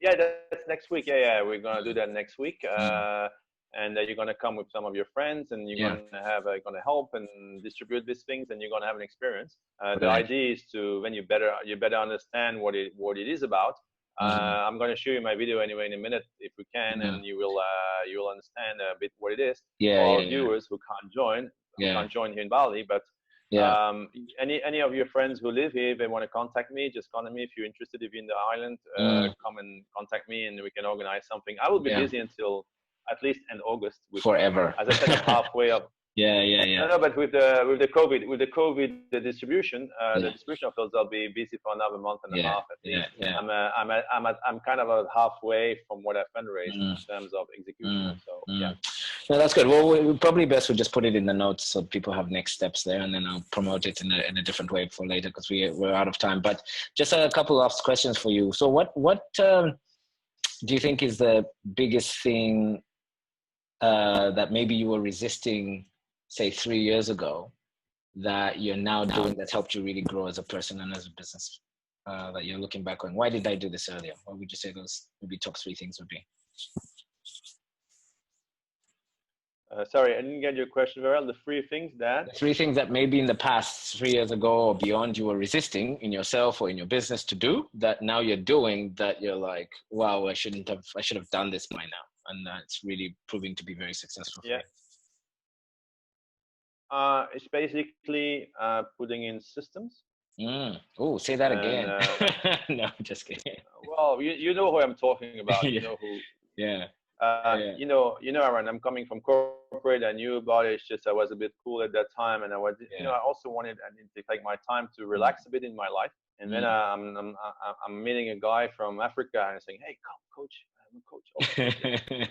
Yeah, that's next week. Yeah, we're going to do that next week. And you're going to come with some of your friends, and you're going to help and distribute these things, and you're going to have an experience. The idea is to, when you better understand what it is about. I'm going to show you my video anyway in a minute if we can, and you will understand a bit what it is. For our viewers who can't join here in Bali, but any of your friends who live here, if they want to contact me, just contact me. If you're interested, if you're in the island, come and contact me, and we can organize something. I will be busy until at least end August.
Forever.
As I said, I'm halfway up. No, but with the COVID, the distribution of those, I'll be busy for another month and a half at least. I'm kind of halfway from what I fundraised in terms of execution. So
no, that's good. Well, probably best we just put it in the notes so people have next steps there, and then I'll promote it in a different way for later, because we're out of time. But just a couple of questions for you. So what do you think is the biggest thing that maybe you were resisting, say 3 years ago, that you're now doing that's helped you really grow as a person and as a business, that you're looking back on? Why did I do this earlier? What would you say those maybe top 3 things would be?
Sorry, I didn't get your question very well. The 3 things that?
The 3 things that maybe in the past 3 years ago or beyond you were resisting in yourself or in your business to do, that now you're doing, that you're like, wow, I should have done this by now. And it's really proving to be very successful for you.
It's basically putting in systems.
Oh, say that again. No, just kidding.
Well, you know who I'm talking about. You know who. You know, Aaron, I'm coming from corporate. I knew about it. It's just I was a bit cool at that time, and I was, I also wanted to take my time to relax a bit in my life. And then I'm meeting a guy from Africa and saying, "Hey, come, coach." I'm a coach.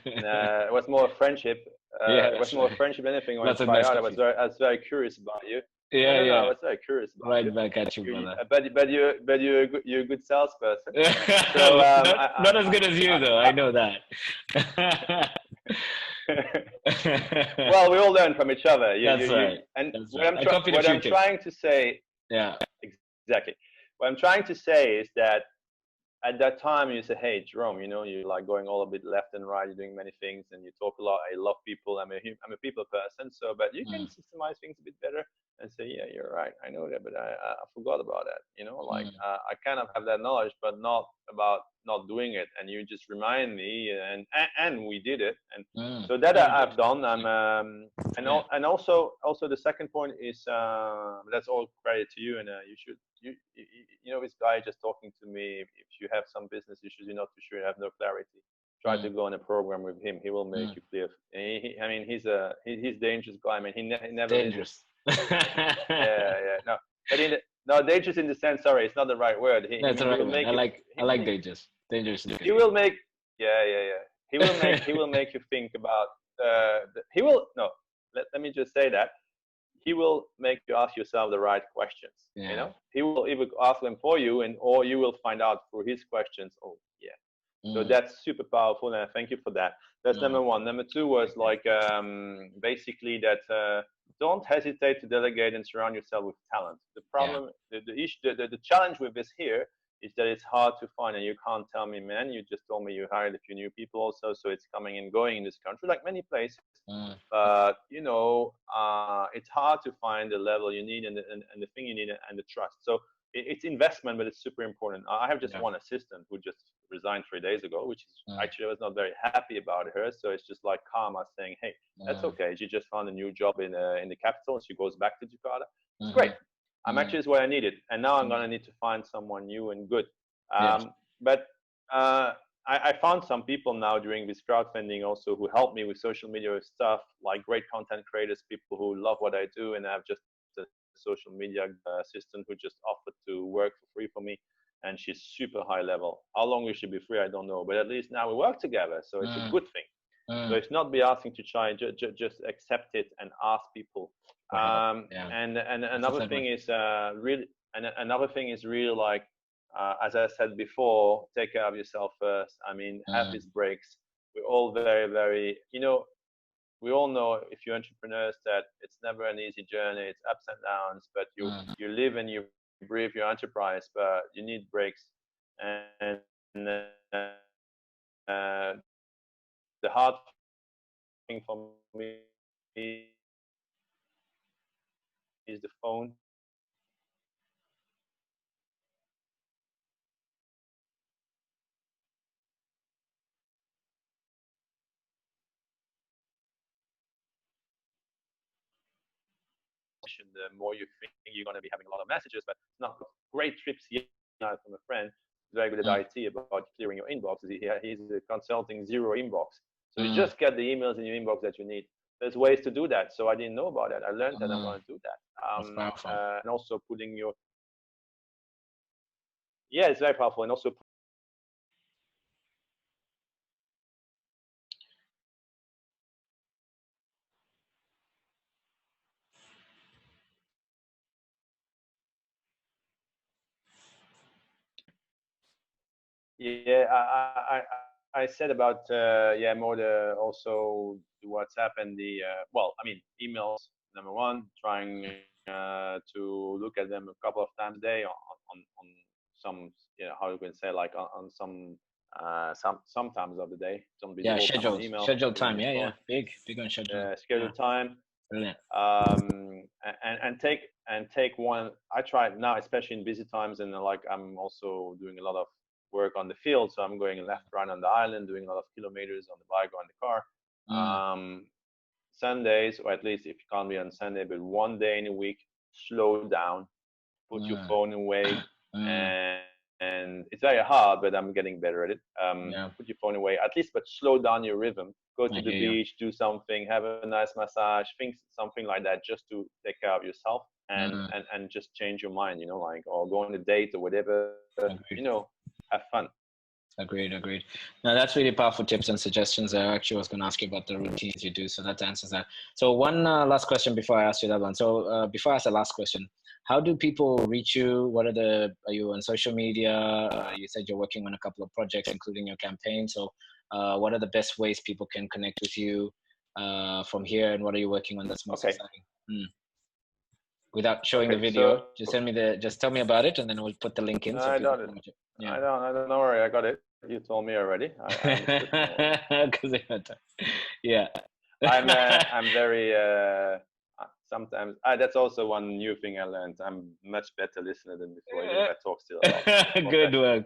And, it was more friendship. It was more friendship than anything. When I tried out, I was very curious about you. I was very curious about you.
Back at you, brother.
But you're a good salesperson.
So, not as good as you, though. I know that.
Well, we all learn from each other.
That's right.
And what I'm trying to say. Exactly. What I'm trying to say is that at that time you say, "Hey, Jerome, you're like going all a bit left and right. You're doing many things, and you talk a lot. I love people. I'm a people person. So, but you can systemize things a bit better and say, yeah, you're right. I know that, but I forgot about that. I kind of have that knowledge, but not about not doing it. And you just remind me, and we did it. And so that I've done. And also the second point is that's all credit to you. And you should. This guy just talking to me, if you have some business issues, you're not too sure, you have no clarity, try to go on a program with him. He will make you clear. He's dangerous guy. I mean, he never
dangerous.
No, dangerous in the sense. Sorry, it's not the right word.
That's the right word. I like dangerous. Dangerous.
He will make. He will make you think about he will no. Let me just say that he will make you ask yourself the right questions. You know, he will either ask them for you, or you will find out through his questions. Oh, yeah. So that's super powerful, and I thank you for that. That's number one. Number two was like basically that don't hesitate to delegate and surround yourself with talent. The problem, the challenge with this here is that it's hard to find, and you can't tell me, man. You just told me you hired a few new people also, so it's coming and going in this country, like many places. But you know, it's hard to find the level you need and the thing you need and the trust. So it's investment, but it's super important. I have just one assistant who just resigned 3 days ago, which is actually I was not very happy about her. So it's just like karma saying, hey, that's okay. She just found a new job in the capital. She goes back to Jakarta. It's great. I'm actually is what I needed, and now I'm gonna need to find someone new and good. But I found some people now during this crowdfunding also who help me with social media stuff, like great content creators, people who love what I do, and I have just a social media assistant who just offered to work for free for me, and she's super high level. How long we should be free, I don't know, but at least now we work together, so it's a good thing. So it's not be asking to try, just accept it and ask people. And another thing is really, and another thing is really like, as I said before, take care of yourself first. I mean, have these breaks. We're all very, very, you know, we all know if you're entrepreneurs that it's never an easy journey. It's ups and downs, but you live and you breathe your enterprise, but you need breaks. And the hard thing for me is the phone. The more you think you're going to be having a lot of messages, but it's not great trips yet from a friend who's very good at IT about clearing your inbox. He's consulting zero inbox. So you just get the emails in your inbox that you need. There's ways to do that. So I didn't know about that. I learned that I'm going to do that. And also putting your, it's very powerful. And also I said about more the also the WhatsApp and the emails. Number one, trying to look at them a couple of times a day on some, how you can say, like on some times of the day. Don't be
scheduled time. Big on
scheduled time.
Brilliant.
And take one. I try now, especially in busy times, and like I'm also doing a lot of work on the field, so I'm going left, right on the island, doing a lot of kilometers on the bike or on the car. Sundays, or at least if you can't be on Sunday, but one day in a week, slow down, put your phone away, and it's very hard, but I'm getting better at it. Put your phone away, at least, but slow down your rhythm. Go to the beach, do something, have a nice massage, think something like that, just to take care of yourself and just change your mind, like, or go on a date or whatever, have fun.
Agreed. Now that's really powerful tips and suggestions. I actually was going to ask you about the routines you do, so that answers that. So one last question before I ask you that one. So before I ask the last question, how do people reach you? Are you on social media? You said you're working on a couple of projects, including your campaign. So what are the best ways people can connect with you from here, and what are you working on that's most exciting? Without showing the video, just tell me about it, and then we'll put the link in.
I got it. I don't worry. I got it. You told me already. I'm very sometimes. That's also one new thing I learned. I'm much better listener than before. Even if I talk still a lot.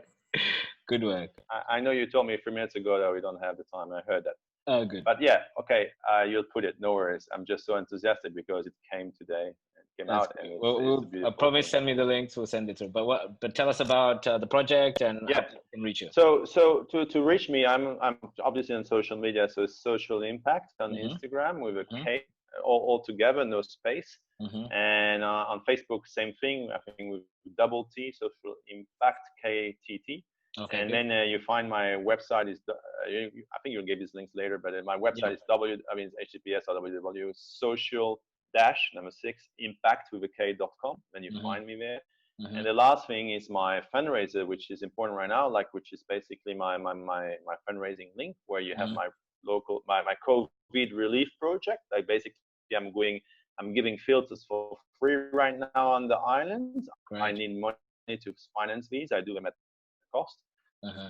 Good work.
I know you told me 3 minutes ago that we don't have the time. I heard that.
Oh, good.
But you'll put it. No worries. I'm just so enthusiastic because it came today. Out, and
I'll probably send me the links. We'll send it through. But tell us about the project and how people can reach you.
So to reach me, I'm obviously on social media. So it's Social Impakt on Instagram with a K, all together, no space. And on Facebook, same thing. I think with double T, Social Impakt, KTT.
Okay,
And
good.
then you find my website is, I think you'll give these links later, but my
Yeah.
website is it's HTTPS or www.social number 6 impact with a K.com. Then you
Mm-hmm.
find me there.
Mm-hmm.
And the last thing is my fundraiser, which is important right now, like which is basically my fundraising link, where you have
Mm-hmm.
my COVID relief project. Like basically I'm giving filters for free right now on the islands. I need
Great.
money to finance these. I do them at cost.
Uh-huh.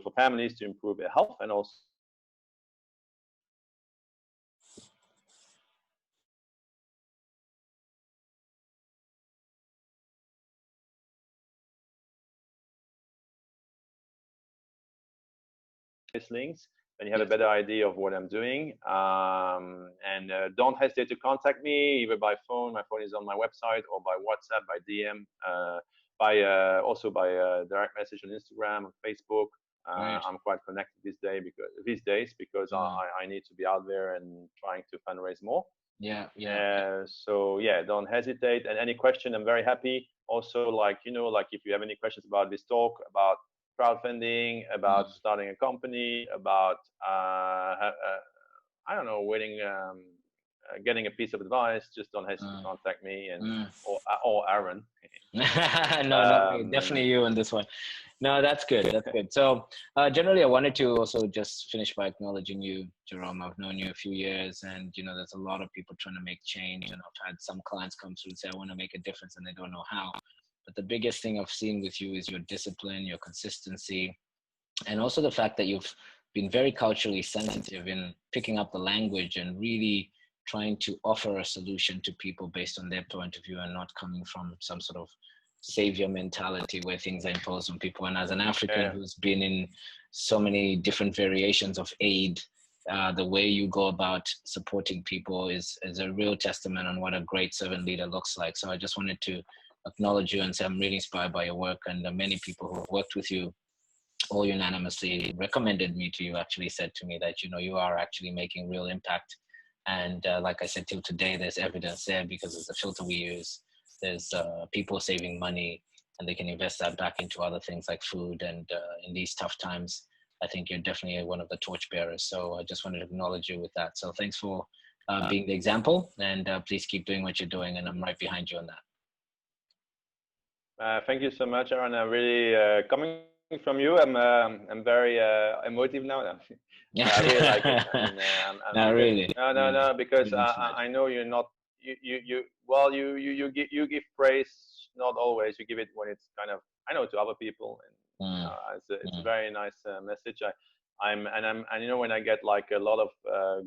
For families to improve their health, and also links, then you have a
Yes.
better idea of what I'm doing. And don't hesitate to contact me either by phone. My phone is on my website, or by WhatsApp, by DM, also by direct message on Instagram, on Facebook.
Great.
I'm quite connected these days because
Mm.
I need to be out there and trying to fundraise more.
Yeah. Yeah.
So yeah, don't hesitate. And any question, I'm very happy. Also, like like if you have any questions about this talk, about crowdfunding, about
Mm.
starting a company, about I don't know, getting a piece of advice, just don't hesitate to
Mm.
contact me and
Mm.
or Aaron.
No, not me.
um,
Definitely you on this one. No, that's good. That's good. So, generally, I wanted to also just finish by acknowledging you, Jerome. I've known you a few years, and there's a lot of people trying to make change. And I've had some clients come through and say, "I want to make a difference," and they don't know how. But the biggest thing I've seen with you is your discipline, your consistency, and also the fact that you've been very culturally sensitive in picking up the language and really trying to offer a solution to people based on their point of view, and not coming from some sort of savior mentality where things are imposed on people. And as an African
yeah,
who's been in so many different variations of aid, the way you go about supporting people is a real testament on what a great servant leader looks like. So I just wanted to acknowledge you and say I'm really inspired by your work, and the many people who have worked with you all unanimously recommended me to you, actually said to me that you are actually making real impact. And like I said, till today there's evidence there, because it's the filter we use. There's people saving money, and they can invest that back into other things like food. And in these tough times, I think you're definitely one of the torchbearers. So I just wanted to acknowledge you with that. So thanks for being the example, and please keep doing what you're doing, and I'm right behind you on that.
thank you so much, Aaron. Really coming from you, I'm very emotive now. I really like it. I mean,
Not
because
really.
no, because
Really inspired.
I know you're not you well you give praise, not always. You give it when it's kind of, I know, to other people, and
Mm,
it's a
mm,
very nice message. When I get like a lot of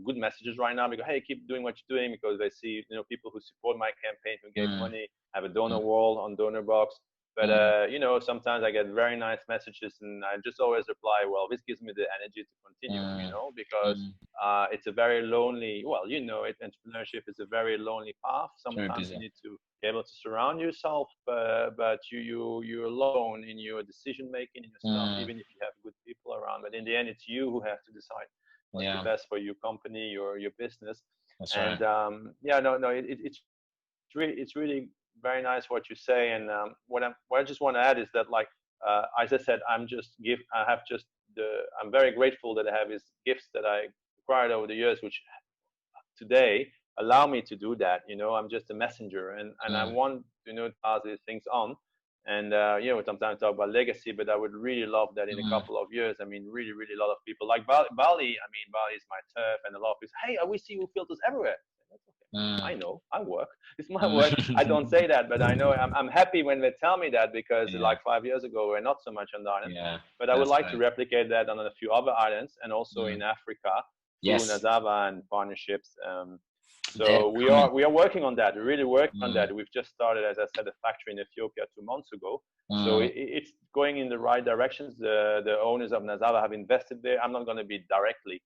good messages right now, because hey, keep doing what you're doing, because they see people who support my campaign, who gave
mm,
money, have a donor
mm,
wall on donor box. But
mm,
sometimes I get very nice messages, and I just always reply, well, this gives me the energy to continue,
mm,
because
mm.
it's a very lonely, well, entrepreneurship is a very lonely path.
Very
Sometimes you
busy.
need to be able to surround yourself, but you're alone in your decision making, in your stuff,
Mm,
even if you have good people around. But in the end, it's you who have to decide what's the
yeah,
best for your company, your business.
that's right.
And yeah, no, it's really very nice what you say. And what I just want to add is that, like, as I said, I'm very grateful that I have these gifts that I acquired over the years, which today allow me to do that. I'm just a messenger, and I
Mm,
want to pass these things on. And sometimes talk about legacy, but I would really love that in a
mm,
couple of years. I mean, really, really, a lot of people like Bali. I mean, Bali is my turf, and a lot of people say, "Hey, we see you filters everywhere." That's okay. I
mm,
know, I work. It's my work. I don't
mm.
say that, but I know I'm happy when they tell me that, because
Yeah,
like 5 years ago, we're not so much on the island.
yeah,
But I would
that's
like to
right.
replicate that on a few other islands, and also
Mm.
in Africa through
Yes,
Nazava and partnerships.
they're
So we
coming.
are working on that. We're really working on
Mm,
that. We've just started, as I said, a factory in Ethiopia 2 months ago. So
mm,
it's going in the right directions. The owners of Nazava have invested there. I'm not going to be directly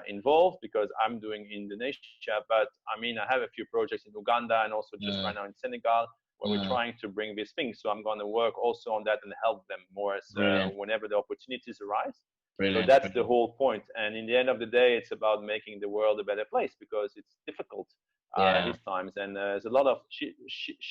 involved, because I'm doing Indonesia. But I mean, I have a few projects in Uganda, and also just
mm,
right now in Senegal, where we're
mm.
trying to bring these things. So I'm going to work also on that and help them more as
Brilliant,
whenever the opportunities arise. So
brilliant,
that's the
brilliant.
whole point. And in the end of the day, it's about making the world a better place, because it's difficult
Yeah,
these times, and there's a lot of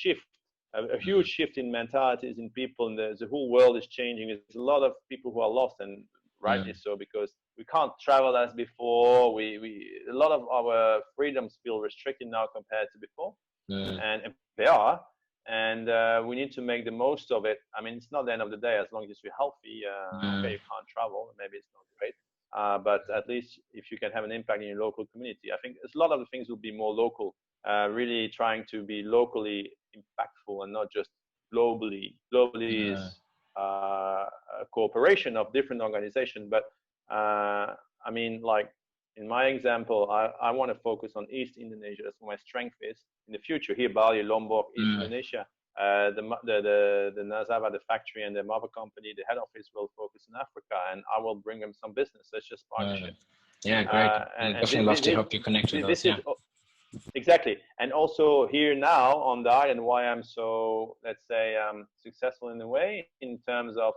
shift. a huge shift in mentalities in people, and the whole world is changing. There's a lot of people who are lost, and rightly so, because we can't travel as before. A lot of our freedoms feel restricted now compared to before, and they are. And we need to make the most of it. I mean, it's not the end of the day as long as you're healthy. Okay, you can't travel, maybe it's not great, but at least if you can have an impact in your local community, I think a lot of the things will be more local. Really trying to be locally impactful and not just globally. Globally is a cooperation of different organizations, but I mean, like in my example, I want to focus on East Indonesia. That's where my strength is. In the future, here, Bali, Lombok, East Indonesia, the Nazava, the factory, and the mother company, the head office will focus in Africa, and I will bring them some business. That's just partnership.
Yeah, great. And definitely love to help you connect with those. Yeah.
Exactly. And also here now on the island, why I'm so, let's say, successful in a way in terms of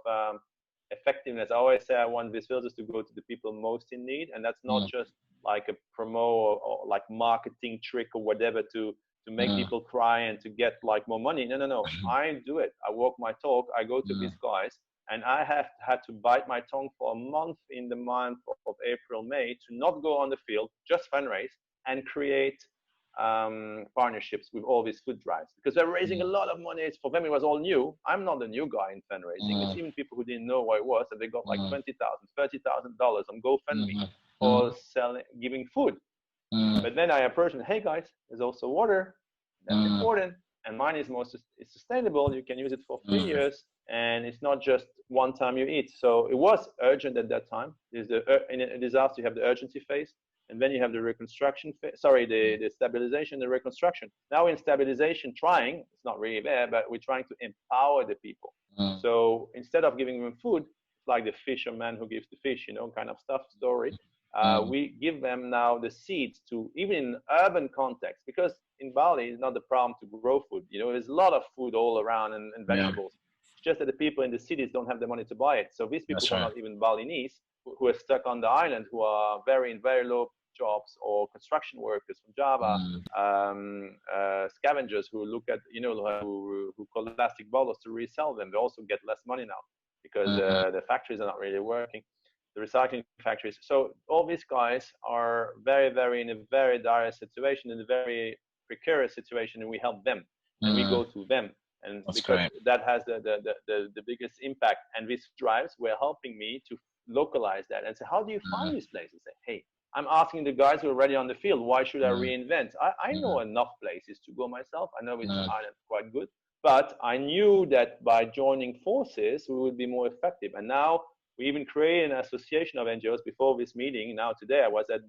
effectiveness. I always say I want these filters to go to the people most in need, and that's not just like a promo or like marketing trick or whatever to make people cry and to get like more money. No. I do it. I walk my talk. I go to these guys, and I have had to bite my tongue for a month in the month of April, May to not go on the field, just fundraise and create partnerships with all these food drives, because they're raising a lot of money. For them, it was all new. I'm not the new guy in fundraising. It's even people who didn't know what it was, and they got like $20,000, $30,000 on GoFundMe for giving food. But then I approached them, hey guys, there's also water. That's important. And mine is it's sustainable. You can use it for 3 years, and it's not just one time you eat. So it was urgent at that time. In a disaster, you have the urgency phase. And then you have the reconstruction, the stabilization, the reconstruction. Now in stabilization, it's not really there, but we're trying to empower the people. So instead of giving them food, it's like the fisherman who gives the fish, kind of stuff story. We give them now the seeds to, even in urban context, because in Bali, it's not the problem to grow food. There's a lot of food all around and vegetables. It's just that the people in the cities don't have the money to buy it. So these people who are not even Balinese, who are stuck on the island, who are in very low jobs, or construction workers from Java, scavengers who look at, who collect plastic bottles to resell them. They also get less money now because the factories are not really working, the recycling factories. So all these guys are very in a very dire situation, in a very precarious situation, and we help them, and we go to them. And that's because great. That has the biggest impact. And these drives were helping me to localize that and say, how do you find these places? Say, hey, I'm asking the guys who are already on the field, why should I reinvent? I know enough places to go myself. I know this island quite good, but I knew that by joining forces, we would be more effective. And now we even created an association of NGOs before this meeting. Now today I was at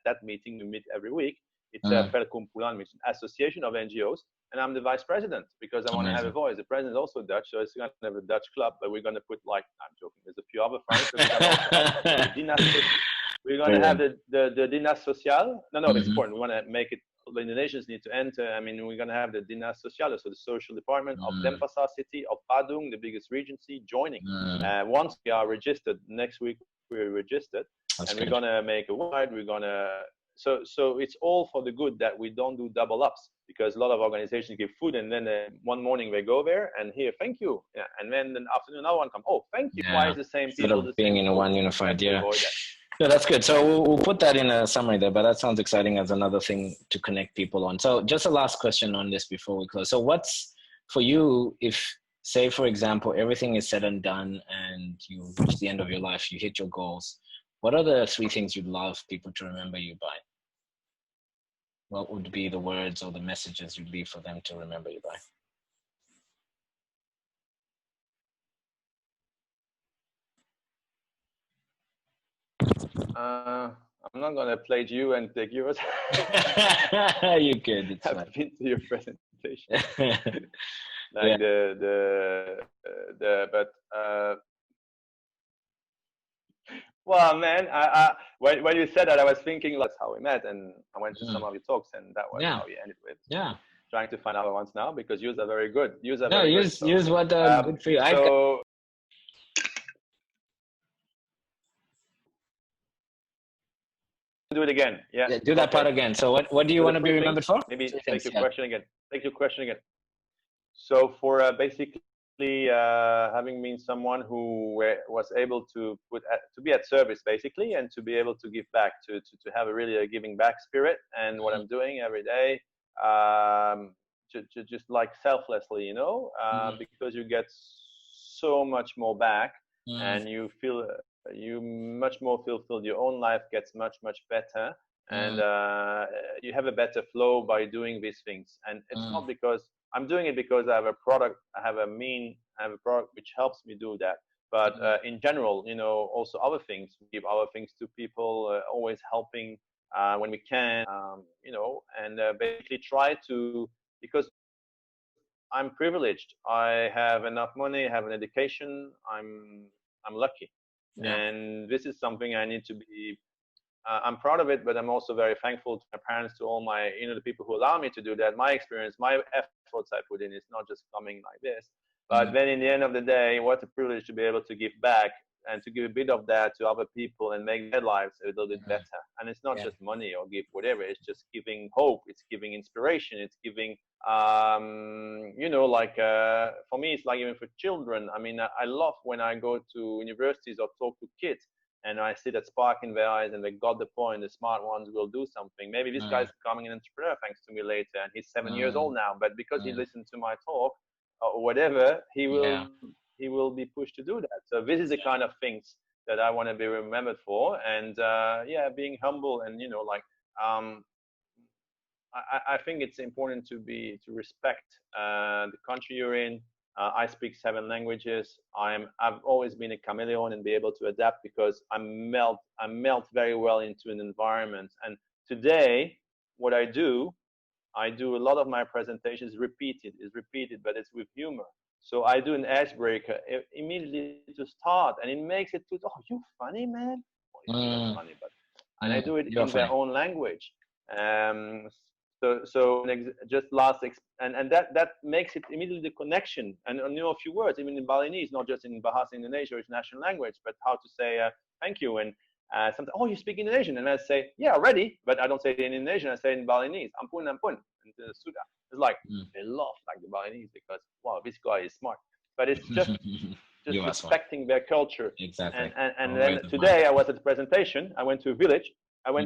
that meeting we meet every week. It's a Perkumpulan, which is an association of NGOs. And I'm the vice president because I want to have a voice. The president is also Dutch, so it's going to have a Dutch club, but we're going to put I'm joking, there's a few other funds. We're going to have the Dinas Social. No, it's important. We want to make it, the Indonesians need to enter. I mean, we're going to have the Dinas Social, so the social department of Denpasar city, of Padang, the biggest regency, joining. Once we are registered, next week we're registered. That's and good. We're going to make a wide, we're going to, so it's all for the good that we don't do double ups, because a lot of organizations give food and then one morning they go there and here, thank you. Yeah. And then the afternoon, another one come, oh, thank you. Yeah. Why is the same people?
Instead of being in one unified, yeah. Yeah, that's good. So we'll put that in a summary there, but that sounds exciting as another thing to connect people on. So just a last question on this before we close. So what's for you, if say, for example, everything is said and done and you reach the end of your life, you hit your goals, what are the 3 things you'd love people to remember you by? What would be the words or the messages you'd leave for them to remember you by?
I'm not going to play you and take yours.
You could. It's
I've been to your presentation.
Like
well, man, when you said that, I was thinking that's how we met, and I went to some of your talks, and that was how we ended with.
Yeah.
Trying to find other ones now because yours are very good. Use what
good for you.
So, do do it again. Yeah.
Yeah, do that part again. So what do you want to be remembered for?
Maybe
Three
take
things,
your
yeah.
question again. Take your question again. So for basically having been someone who was able to to be at service basically, and to be able to give back, to have a really a giving back spirit, and what I'm doing every day, just like selflessly, you know, because you get so much more back, and you feel you much more fulfilled. Your own life gets much better, and you have a better flow by doing these things. And it's not because I'm doing it because I have a product, I have a product which helps me do that. But in general, you know, also other things, we give other things to people, always helping when we can, you know, and basically try to, because I'm privileged. I have enough money, I have an education. I'm lucky, and this is something I need to be. I'm proud of it, but I'm also very thankful to my parents, to all my, you know, the people who allow me to do that. My experience, my efforts I put in, is not just coming like this. But then in the end of the day, what a privilege to be able to give back and to give a bit of that to other people and make their lives a little bit better. And it's not just money or give whatever. It's just giving hope. It's giving inspiration. It's giving, you know, like for me, it's like even for children. I mean, I love when I go to universities or talk to kids, and I see that spark in their eyes, and they got the point. The smart ones will do something. Maybe this guy's becoming an entrepreneur thanks to me later, and he's 7 years old now. But because he listened to my talk or whatever, he will be pushed to do that. So this is the kind of things that I want to be remembered for. And being humble, and you know, like I think it's important to respect the country you're in. I speak 7 languages. I've always been a chameleon and be able to adapt, because I melt very well into an environment. And today, what I do a lot of my presentations repeated, but it's with humor. So I do an icebreaker immediately to start, and it makes it to, oh, you funny, man? Well, you're not funny, but, and I do it in their own language. So just and that makes it immediately the connection, and I know a few words, even in Balinese, not just in Bahasa Indonesia, which is national language, but how to say thank you. And sometimes, oh, you speak Indonesian, and I say, yeah, already, but I don't say it in Indonesian, I say it in Balinese, ampun ampun, and sudah. It's like they laugh like the Balinese, because wow, this guy is smart. But it's just respecting their culture.
Exactly.
And then today I was at the presentation. I went to a village. I was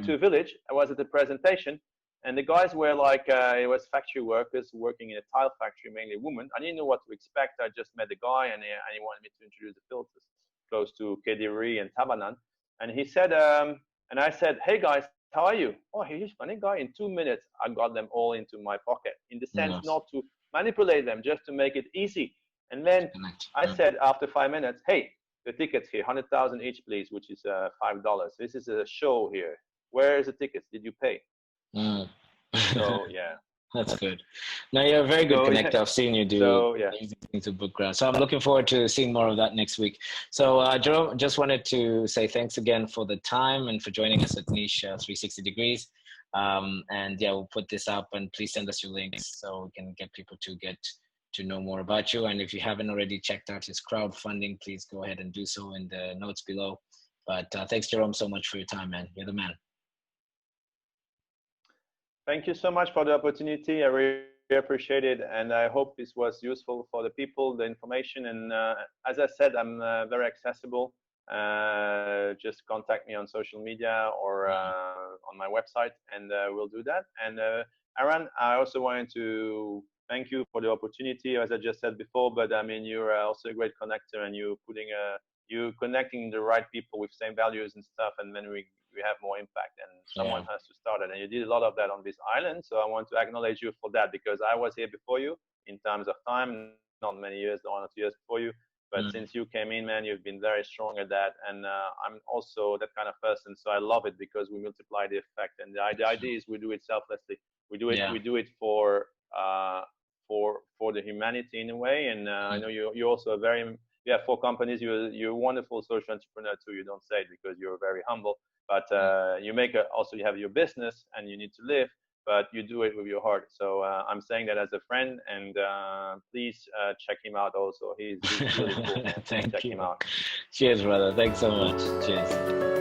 at the presentation. And the guys were like, it was factory workers working in a tile factory, mainly women. I didn't know what to expect. I just met the guy, and he wanted me to introduce the filters close to Kediri and Tabanan. And he said, and I said, hey guys, how are you? Oh, he's a funny guy. In 2 minutes, I got them all into my pocket, in the sense not to manipulate them, just to make it easy. And then I said, after 5 minutes, hey, the tickets here, 100,000 each, please, which is $5. This is a show here. Where is the tickets? Did you pay? So yeah,
that's good. Now you're a very good connector. I've seen you do amazing things to book ground. So I'm looking forward to seeing more of that next week. So Jeroen, just wanted to say thanks again for the time and for joining us at Niche 360 Degrees. And yeah, we'll put this up, and please send us your links so we can get people to get to know more about you. And if you haven't already checked out his crowdfunding, please go ahead and do so in the notes below. But thanks, Jeroen, so much for your time, man. You're the man.
Thank you so much for the opportunity. I really appreciate it, and I hope this was useful for the people, the information. And as I said, I'm very accessible. Just contact me on social media or on my website, and we'll do that. And Aaron, I also wanted to thank you for the opportunity, as I just said before. But I mean, you're also a great connector, and you connecting the right people with same values and stuff, and then we have more impact, and someone has to start it. And you did a lot of that on this island. So I want to acknowledge you for that, because I was here before you in terms of time, not many years, 1 or 2 years before you. But since you came in, man, you've been very strong at that. And I'm also that kind of person. So I love it, because we multiply the effect. And the idea is we do it selflessly. We do it for the humanity in a way. And I know you're also a very, you have 4 companies. You're a wonderful social entrepreneur too. You don't say it because you're very humble. But you also you have your business, and you need to live, but you do it with your heart. So I'm saying that as a friend, and please check him out also. He's really cool.
Thank
check
you.
him out.
Cheers, brother. Thanks so much. Cheers.